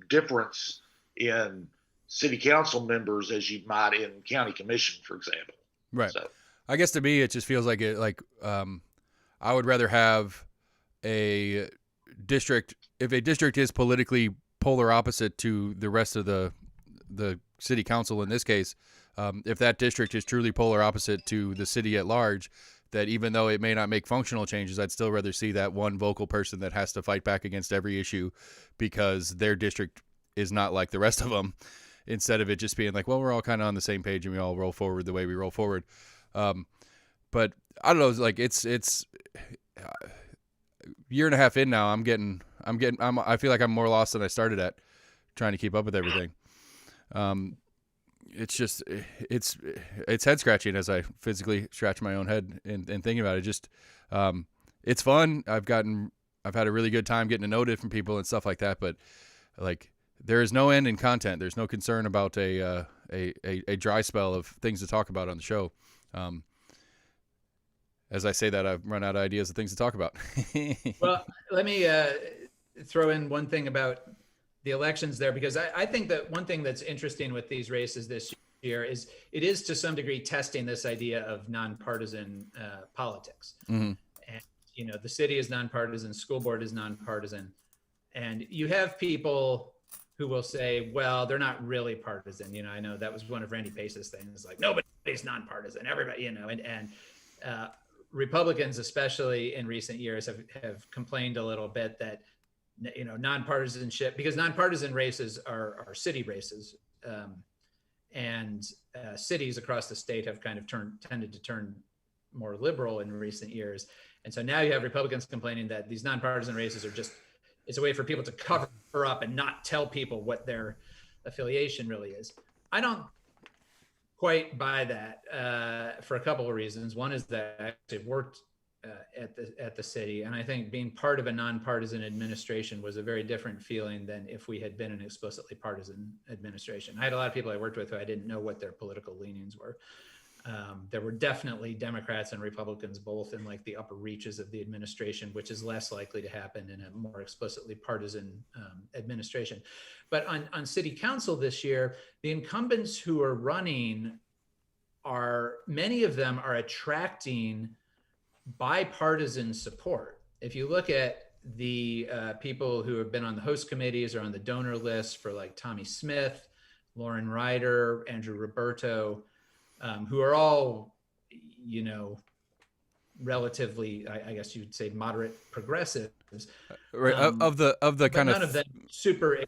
difference in city council members as you might in county commission, for example. Right. So, I guess to me, it just feels like I would rather have a district, if a district is politically polar opposite to the rest of the city council in this case, if that district is truly polar opposite to the city at large, that even though it may not make functional changes, I'd still rather see that one vocal person that has to fight back against every issue because their district is not like the rest of them, instead of it just being like, well, we're all kind of on the same page and we all roll forward the way we roll forward. But I don't know, like it's year and a half in now. I feel like I'm more lost than I started at trying to keep up with everything. It's just, it's head scratching as I physically scratch my own head and thinking about it. Just, it's fun. I've had a really good time getting to know different people and stuff like that. But like, there is no end in content. There's no concern about a dry spell of things to talk about on the show. As I say that, I've run out of ideas of things to talk about. Well, let me throw in one thing about the elections there, because I think that one thing that's interesting with these races this year is it is to some degree testing this idea of nonpartisan politics. Mm-hmm. And, the city is nonpartisan, school board is nonpartisan. And you have people who will say, well, they're not really partisan. I know that was one of Randy Pace's things, like nobody's nonpartisan, everybody, and Republicans, especially in recent years, have complained a little bit that, nonpartisanship, because nonpartisan races are city races, and cities across the state have kind of tended to turn more liberal in recent years. And so now you have Republicans complaining that these nonpartisan races are it's a way for people to cover up and not tell people what their affiliation really is. I don't quite buy that for a couple of reasons. One is that I actually worked at the city, and I think being part of a nonpartisan administration was a very different feeling than if we had been an explicitly partisan administration. I had a lot of people I worked with who I didn't know what their political leanings were. There were definitely Democrats and Republicans both in like the upper reaches of the administration, which is less likely to happen in a more explicitly partisan administration. But on city council this year, the incumbents who are running many of them are attracting bipartisan support. If you look at the people who have been on the host committees or on the donor list for like Tommy Smith, Lauren Ryder, Andrew Roberto, who are all, relatively, I guess you'd say, moderate progressives. Right. Of the kind none of them super.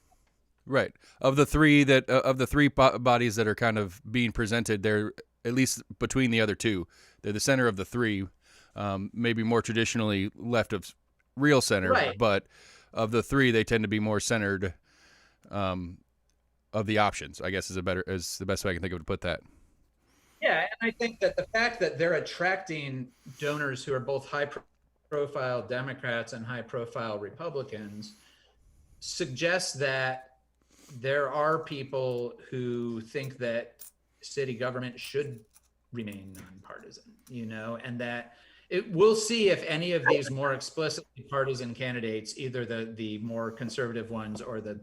Right. Of the three bodies that are kind of being presented, they're at least between the other two. They're the center of the three, maybe more traditionally left of real center, right. But of the three, they tend to be more centered of the options, I guess is the best way I can think of to put that. Yeah, and I think that the fact that they're attracting donors who are both high-profile Democrats and high-profile Republicans suggests that there are people who think that city government should remain nonpartisan, and that we'll see if any of these more explicitly partisan candidates, either the more conservative ones or the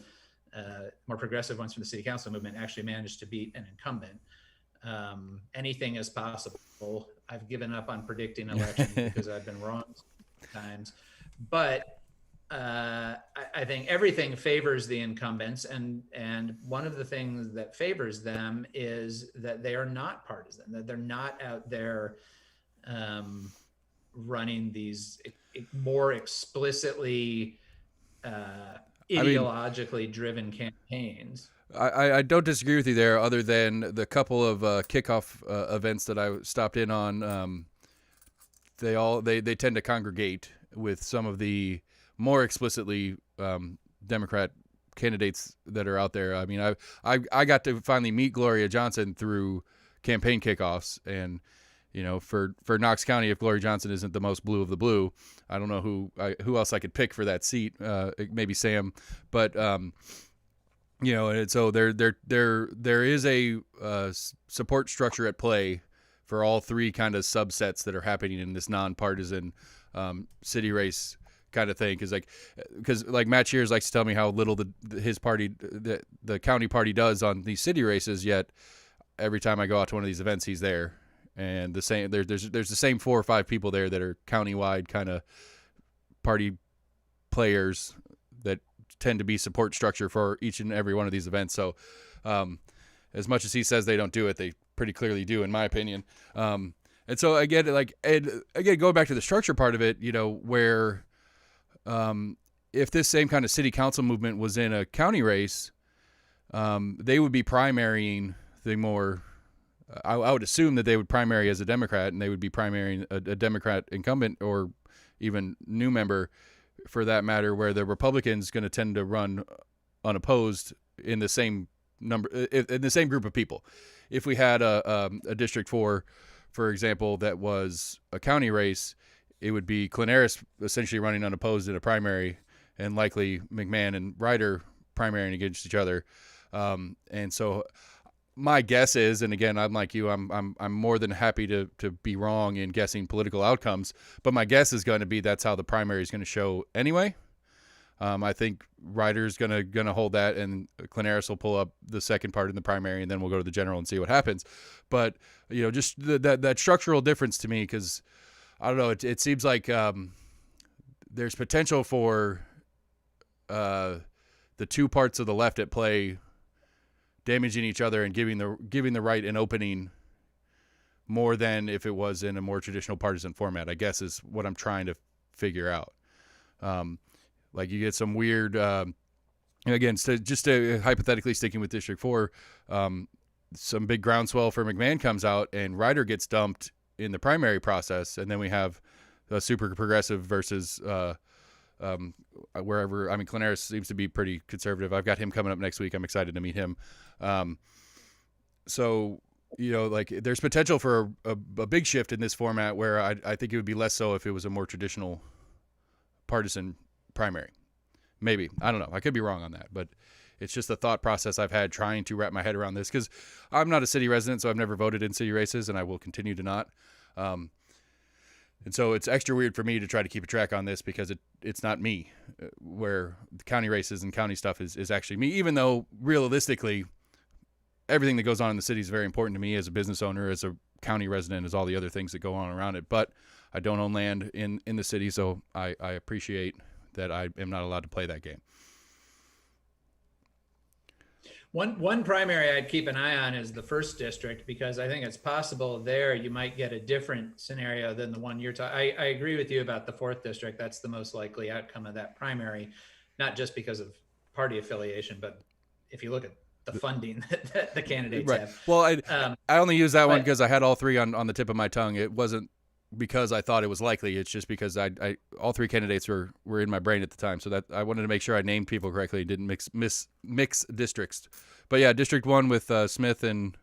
more progressive ones from the city council movement, actually manage to beat an incumbent. Anything is possible. I've given up on predicting elections because I've been wrong sometimes. But I think everything favors the incumbents, and one of the things that favors them is that they are not partisan, that they're not out there running these more explicitly ideologically driven campaigns. I don't disagree with you there, other than the couple of kickoff events that I stopped in on. They tend to congregate with some of the more explicitly Democrat candidates that are out there. I mean, I got to finally meet Gloria Johnson through campaign kickoffs, and for Knox County, if Gloria Johnson isn't the most blue of the blue, I don't know who else I could pick for that seat. Maybe Sam, but. And so there is a support structure at play for all three kind of subsets that are happening in this nonpartisan city race kind of thing. Because like Matt Shears likes to tell me how little his party, the county party, does on these city races. Yet every time I go out to one of these events, he's there, and there's the same 4 or 5 people there that are countywide kind of party players that tend to be support structure for each and every one of these events. So as much as he says they don't do it, they pretty clearly do, in my opinion. And so again, going back to the structure part of it, where if this same kind of city council movement was in a county race, they would be primarying the more, I would assume that they would primary as a Democrat, and they would be primarying a Democrat incumbent or even new member, for that matter, where the Republicans going to tend to run unopposed in the same group of people. If we had a District 4, for example, that was a county race, it would be Clanaris essentially running unopposed in a primary, and likely McMahon and Ryder primarying against each other. And so my guess is, and again, I'm like you, I'm more than happy to be wrong in guessing political outcomes, but my guess is going to be that's how the primary is going to show anyway. I think Ryder's gonna hold that, and Clanaris will pull up the second part in the primary, and then we'll go to the general and see what happens. But just that structural difference to me, because I don't know, it seems like there's potential for the two parts of the left at play damaging each other and giving the right an opening more than if it was in a more traditional partisan format, I guess, is what I'm trying to figure out. Like you get some weird, again, just to hypothetically sticking with District 4, some big groundswell for McMahon comes out and Ryder gets dumped in the primary process, and then we have a super progressive versus wherever. I mean, Clanaris seems to be pretty conservative. I've got him coming up next week. I'm excited to meet him. So there's potential for a big shift in this format, where I think it would be less so if it was a more traditional partisan primary. Maybe, I don't know. I could be wrong on that, but It's just the thought process I've had trying to wrap my head around this, because I'm not a city resident, so I've never voted in city races, and I will continue to not. And so it's extra weird for me to try to keep a track on this, because it's not me, where the county races and county stuff is actually me, even though realistically everything that goes on in the city is very important to me as a business owner, as a county resident, as all the other things that go on around it. But I don't own land in the city, so I appreciate that I am not allowed to play that game. One primary I'd keep an eye on is the first district, because I think it's possible there you might get a different scenario than the one you're talking. I agree with you about the fourth district. That's the most likely outcome of that primary, not just because of party affiliation, but if you look at the funding that the candidates have. Well, I only use that one because I had all three on the tip of my tongue. It wasn't because I thought it was likely. It's just because I all three candidates were in my brain at the time, so that I wanted to make sure I named people correctly, didn't mix districts. But yeah, District 1 with Smith and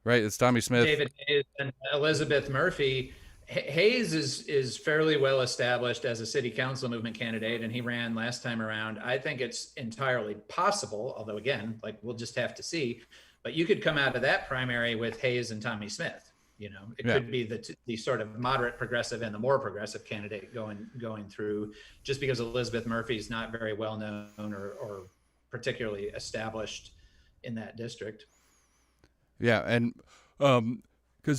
right, it's Tommy Smith, David Hayes, and Elizabeth Murphy. Hayes is fairly well established as a city council movement candidate, and he ran last time around. I think it's entirely possible, although again, like, we'll just have to see. But you could come out of that primary with Hayes and Tommy Smith. You know, it could be the sort of moderate progressive and the more progressive candidate going through, just because Elizabeth Murphy's not very well known or particularly established in that district. Yeah, and because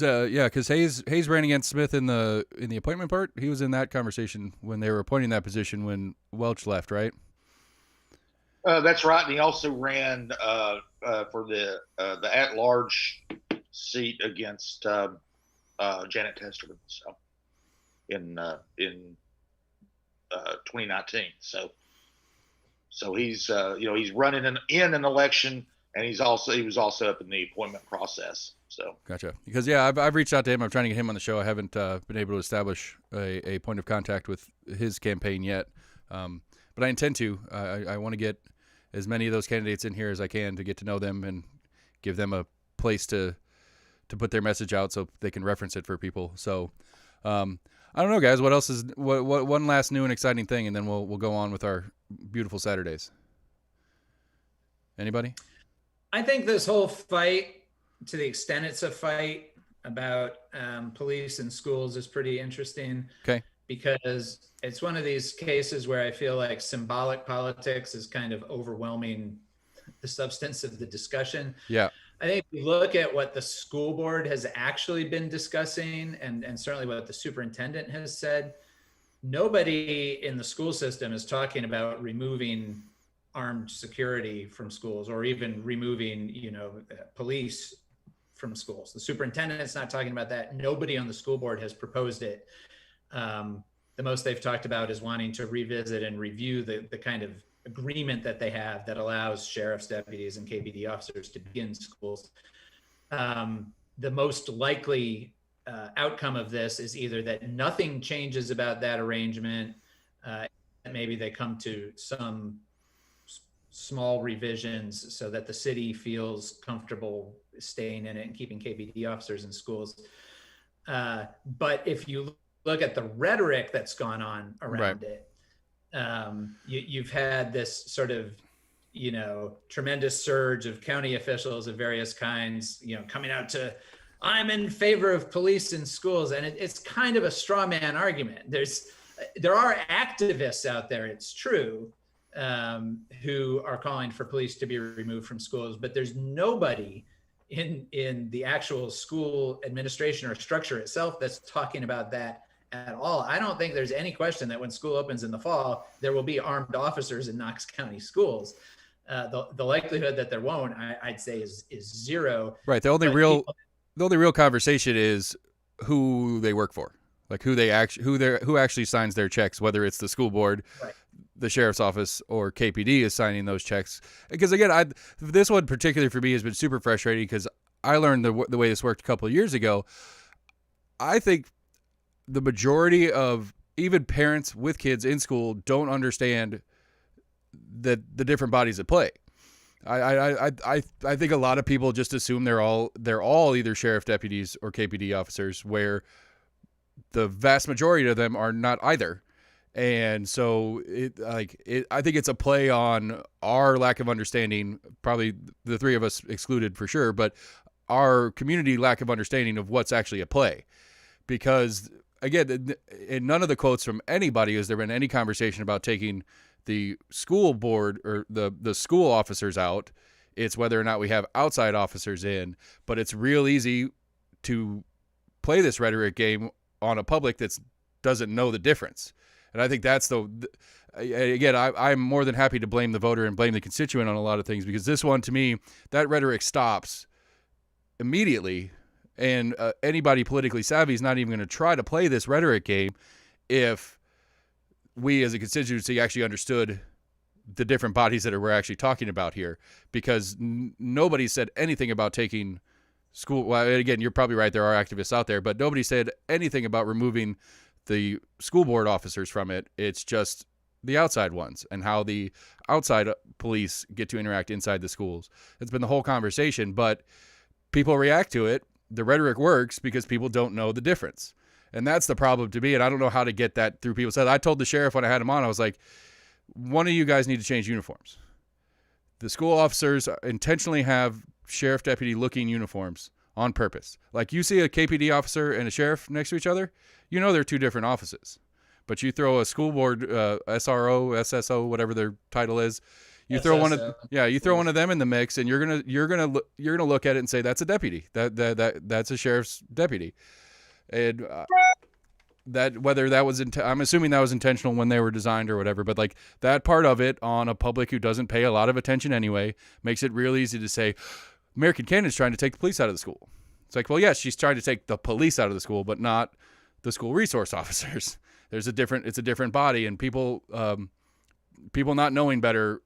Hayes ran against Smith in the appointment part. He was in that conversation when they were appointing that position when Welch left, right? That's right, and he also ran for the at-large seat against Janet Testerman, so in 2019. So he's he's running in an election, and he was also up in the appointment process. So gotcha. Because I've reached out to him. I'm trying to get him on the show. I haven't been able to establish a point of contact with his campaign yet, but I intend to. I want to get as many of those candidates in here as I can to get to know them and give them a place to put their message out so they can reference it for people. So I don't know, guys. What else is what one last new and exciting thing, and then we'll go on with our beautiful Saturdays. Anybody? I think this whole fight, to the extent it's a fight about police and schools, is pretty interesting. Okay. Because it's one of these cases where I feel like symbolic politics is kind of overwhelming the substance of the discussion. Yeah. I think if you look at what the school board has actually been discussing, and certainly what the superintendent has said, nobody in the school system is talking about removing armed security from schools, or even removing, police from schools. The superintendent's not talking about that. Nobody on the school board has proposed it. The most they've talked about is wanting to revisit and review the kind of agreement that they have that allows sheriff's deputies and KPD officers to be in schools. The most likely outcome of this is either that nothing changes about that arrangement, maybe they come to some small revisions so that the city feels comfortable staying in it and keeping KPD officers in schools. But if you look at the rhetoric that's gone on around it, you've had this sort of, tremendous surge of county officials of various kinds, coming out to, I'm in favor of police in schools. And it's kind of a straw man argument. There are activists out there, it's true, who are calling for police to be removed from schools, but there's nobody in the actual school administration or structure itself that's talking about that at all. I don't think there's any question that when school opens in the fall, there will be armed officers in Knox County schools. The likelihood that there won't, I'd say, is zero. Right. The only real conversation is who they work for, like who actually signs their checks, whether it's the school board, right, the sheriff's office, or KPD is signing those checks. Because again, this one particularly for me has been super frustrating, because I learned the way this worked a couple of years ago. I think the majority of even parents with kids in school don't understand the different bodies at play. I think a lot of people just assume they're all either sheriff deputies or KPD officers, where the vast majority of them are not either. And so I think it's a play on our lack of understanding, probably the three of us excluded for sure, but our community lack of understanding of what's actually at play. Because again, in none of the quotes from anybody has there been any conversation about taking the school board or the school officers out. It's whether or not we have outside officers in, but it's real easy to play this rhetoric game on a public that doesn't know the difference. And I think that's again, I'm more than happy to blame the voter and blame the constituent on a lot of things, because this one, to me, that rhetoric stops immediately. And anybody politically savvy is not even going to try to play this rhetoric game if we as a constituency actually understood the different bodies that we're actually talking about here, because nobody said anything about taking school. Well, again, you're probably right. There are activists out there, but nobody said anything about removing the school board officers from it. It's just the outside ones and how the outside police get to interact inside the schools. It's been the whole conversation, but people react to it. The rhetoric works because people don't know the difference. And that's the problem to me. And I don't know how to get that through people's heads. I told the sheriff when I had him on, I was like, one of you guys need to change uniforms. The school officers intentionally have sheriff deputy looking uniforms on purpose. Like, you see a KPD officer and a sheriff next to each other, you know they're two different offices. But you throw a school board SRO, SSO, whatever their title is, you throw one of them in the mix, and you're gonna look at it and say that's a deputy. That's a sheriff's deputy. And that whether that was I'm assuming that was intentional when they were designed or whatever, but like that part of it on a public who doesn't pay a lot of attention anyway makes it real easy to say American Cannon's trying to take the police out of the school. It's like, well, yes, she's trying to take the police out of the school, but not the school resource officers. It's a different body, and people not knowing better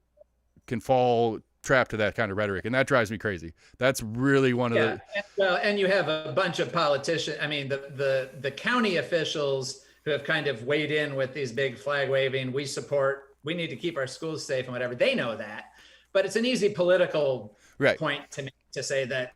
can fall trapped to that kind of rhetoric, and that drives me crazy. That's really one of the well, and you have a bunch of politicians. I mean, the county officials who have kind of weighed in with these big flag waving, we need to keep our schools safe and whatever. They know that, but it's an easy political point to make to say that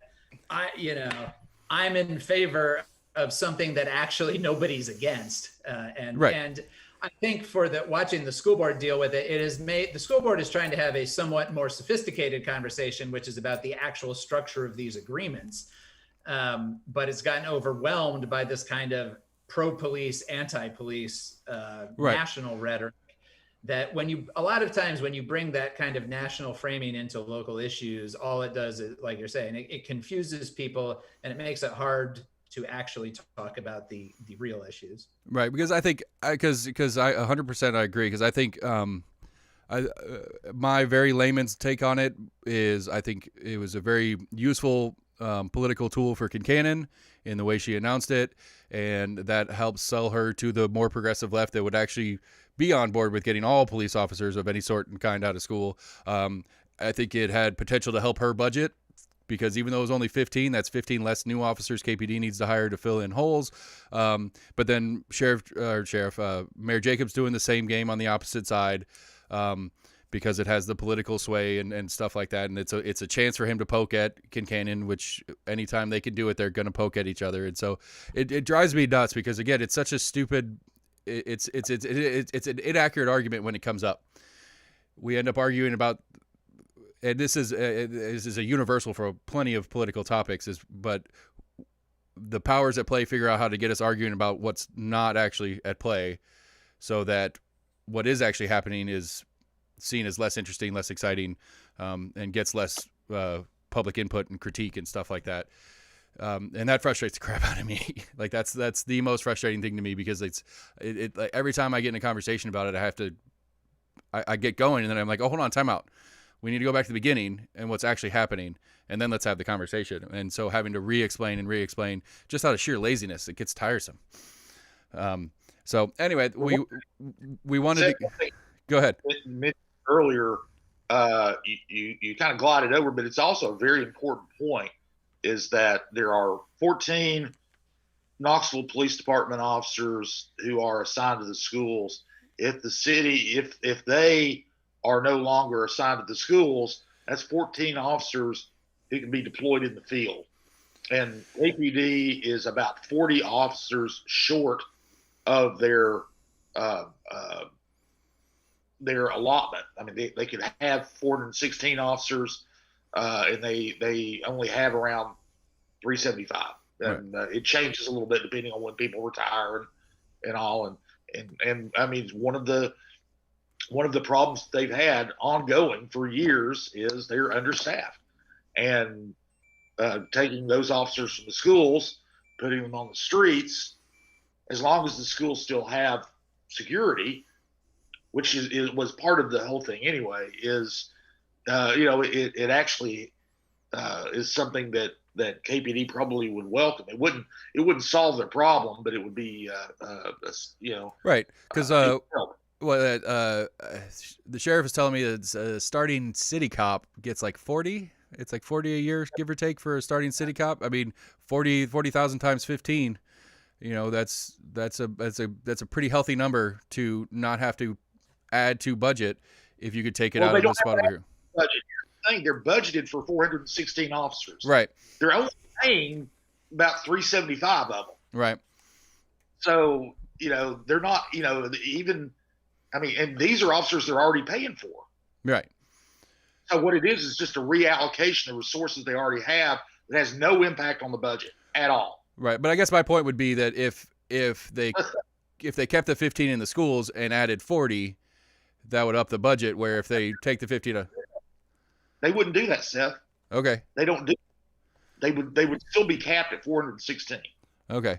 I'm in favor of something that actually nobody's against, and I think for watching the school board deal with it, the school board is trying to have a somewhat more sophisticated conversation, which is about the actual structure of these agreements. But it's gotten overwhelmed by this kind of pro-police, anti-police national rhetoric that a lot of times when you bring that kind of national framing into local issues, all it does is, like you're saying, it confuses people and it makes it hard to actually talk about the real issues. Right. Because I think, because I 100% I agree. Because I think my very layman's take on it is I think it was a very useful political tool for Kincannon in the way she announced it. And that helps sell her to the more progressive left that would actually be on board with getting all police officers of any sort and kind out of school. I think it had potential to help her budget, because even though it was only 15, that's 15 less new officers KPD needs to hire to fill in holes. But then Mayor Jacobs doing the same game on the opposite side, because it has the political sway and stuff like that. And it's a chance for him to poke at Kincannon, which anytime they can do it, they're going to poke at each other. And so it drives me nuts, because again, it's such a stupid, it's an inaccurate argument when it comes up. We end up arguing about, and this is a universal for plenty of political topics, but the powers at play figure out how to get us arguing about what's not actually at play, so that what is actually happening is seen as less interesting, less exciting, and gets less public input and critique and stuff like that. And that frustrates the crap out of me. Like that's the most frustrating thing to me, because it's like every time I get in a conversation about it, I get going, and then I'm like, oh, hold on, time out. We need to go back to the beginning and what's actually happening, and then let's have the conversation. And so having to re-explain just out of sheer laziness, it gets tiresome. So anyway, we wanted to go ahead. Earlier, you kind of glided over, but it's also a very important point, is that there are 14 Knoxville Police Department officers who are assigned to the schools. If the city, if they are no longer assigned to the schools, that's 14 officers who can be deployed in the field. And APD is about 40 officers short of their uh, uh, their allotment. I mean, they could have 416 officers, and they only have around 375. And it changes a little bit depending on when people retire and all. And I mean, one of the problems they've had ongoing for years is they're understaffed, and taking those officers from the schools, putting them on the streets, as long as the schools still have security, which was part of the whole thing anyway, is it actually is something that KPD probably would welcome. It wouldn't solve their problem, but it would be right, because the sheriff is telling me that a starting city cop gets like 40. It's like 40 a year, give or take, for a starting city cop. I mean, 40,000 times 15. That's a pretty healthy number to not have to add to budget if you could take it out of the spot over here. Budget. They're budgeted for 416 officers. Right. They're only paying about 375 of them. Right. So, they're not, even, I mean, and these are officers they're already paying for. Right. So what it is just a reallocation of resources they already have that has no impact on the budget at all. Right. But I guess my point would be that if they kept the 15 in the schools and added 40, that would up the budget, where if they take the 15 they wouldn't do that, Seth. Okay. They don't do. They would still be capped at 416. Okay.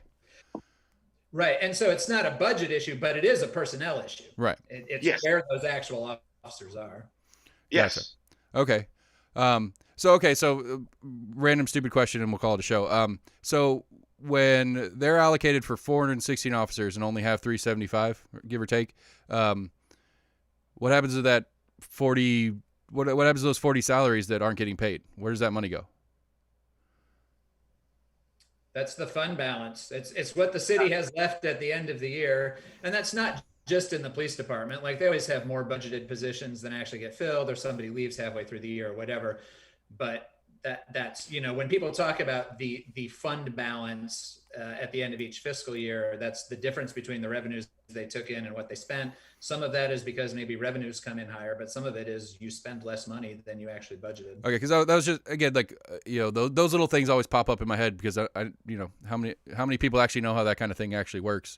Right, and so it's not a budget issue, but it is a personnel issue. Right. It's where those actual officers are. Yes. Gotcha. Okay. So random stupid question, and we'll call it a show. So when they're allocated for 416 officers and only have 375, give or take, what happens to that 40? What happens to those 40 salaries that aren't getting paid? Where does that money go? That's the fund balance. It's what the city has left at the end of the year. And that's not just in the police department. Like, they always have more budgeted positions than actually get filled, or somebody leaves halfway through the year or whatever. But that's, when people talk about the fund balance at the end of each fiscal year, that's the difference between the revenues they took in and what they spent. Some of that is because maybe revenues come in higher, but some of it is you spend less money than you actually budgeted. Okay, because that was just, again, like, those little things always pop up in my head, because I how many people actually know how that kind of thing actually works?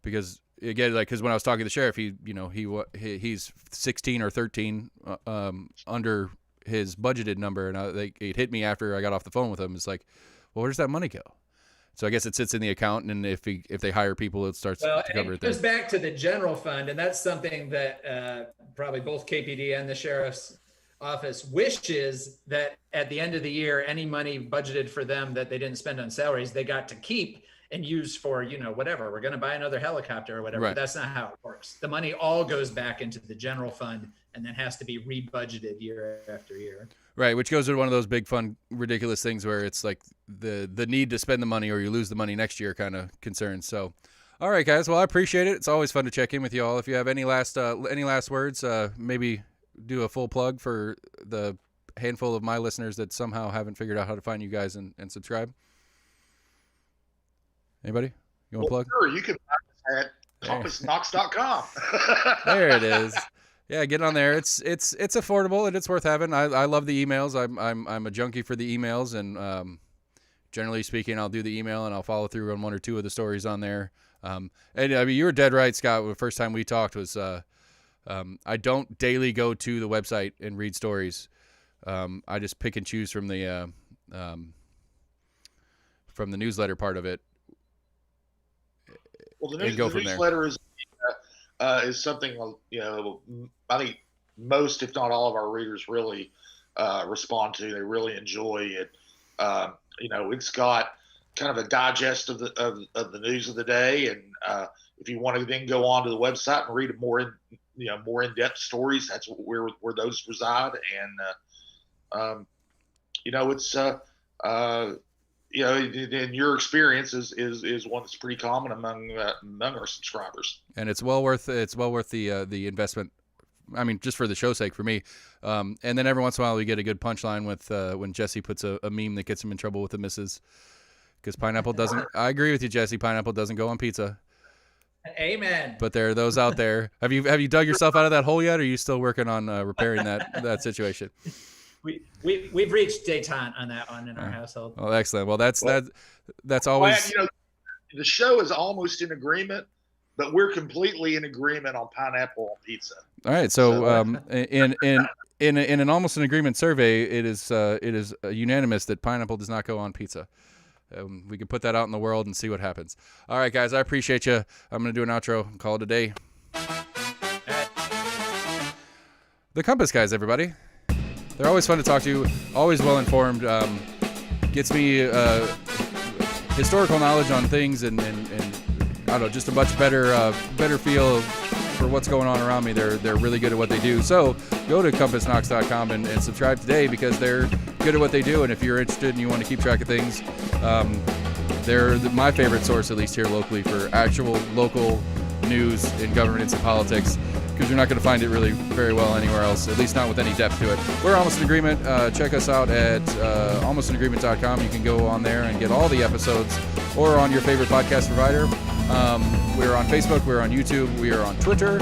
Because again, like, because when I was talking to the sheriff, he's 16 or 13 under his budgeted number, and it hit me after I got off the phone with him. It's like, well, where does that money go? So I guess it sits in the account, and if they hire people, it starts to cover it. It goes back to the general fund, and that's something that probably both KPD and the sheriff's office wishes that at the end of the year, any money budgeted for them that they didn't spend on salaries, they got to keep and use for, whatever. We're going to buy another helicopter or whatever. Right. But that's not how it works. The money all goes back into the general fund and then has to be rebudgeted year after year. Right, which goes to one of those big, fun, ridiculous things where it's like the need to spend the money or you lose the money next year kind of concerns. So, all right, guys. Well, I appreciate it. It's always fun to check in with you all. If you have any last words, maybe do a full plug for the handful of my listeners that somehow haven't figured out how to find you guys and subscribe. Anybody? You want to plug? Sure, you can find us at compassknox.com. There it is. Yeah, get on there. It's affordable and it's worth having. I love the emails. I'm a junkie for the emails, and generally speaking, I'll do the email and I'll follow through on one or two of the stories on there. And I mean, you were dead right, Scott. The first time we talked was I don't daily go to the website and read stories. I just pick and choose from the newsletter part of it. Well, the newsletter is something, I think most, if not all of our readers really respond to. They really enjoy it. It's got kind of a digest of the news of the day. And if you want to then go on to the website and read more in-depth stories, that's where those reside. And, in your experience is one that's pretty common among our subscribers. And it's well worth the investment. I mean, just for the show's sake for me. And then every once in a while we get a good punchline with when Jessie puts a meme that gets him in trouble with the missus. Because pineapple doesn't. I agree with you, Jessie. Pineapple doesn't go on pizza. Amen. But there are those out there. Have you dug yourself out of that hole yet, or are you still working on repairing that situation? We've reached détente on that one in our household. Oh, excellent. Well, that's Glad, always. the show is almost in agreement, but we're completely in agreement on pineapple on pizza. All right. So in an almost an agreement survey, it is unanimous that pineapple does not go on pizza. We can put that out in the world and see what happens. All right, guys, I appreciate you. I'm going to do an outro and call it a day. The Compass guys, everybody. They're always fun to talk to, always well-informed, gets me historical knowledge on things and I don't know, just a much better feel for what's going on around me. They're really good at what they do. So go to CompassKnox.com and subscribe today because they're good at what they do. And if you're interested and you want to keep track of things, they're my favorite source, at least here locally, for actual local news in governance and politics, because you're not going to find it really very well anywhere else, at least not with any depth to it. We're Almost in Agreement. Check us out at almostinagreement.com. You can go on there and get all the episodes, or on your favorite podcast provider. We're on Facebook, we're on YouTube, we are on Twitter.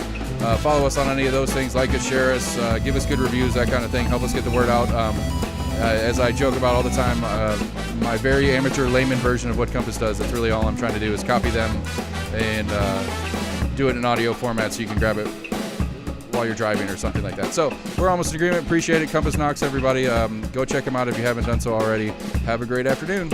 Follow us on any of those things, like us, share us, give us good reviews, that kind of thing. Help us get the word out. As I joke about all the time, my very amateur layman version of what Compass does, that's really all I'm trying to do is copy them and do it in audio format so you can grab it while you're driving or something like that. So we're Almost in Agreement. Appreciate it. Compass Knox, everybody. Go check them out if you haven't done so already. Have a great afternoon.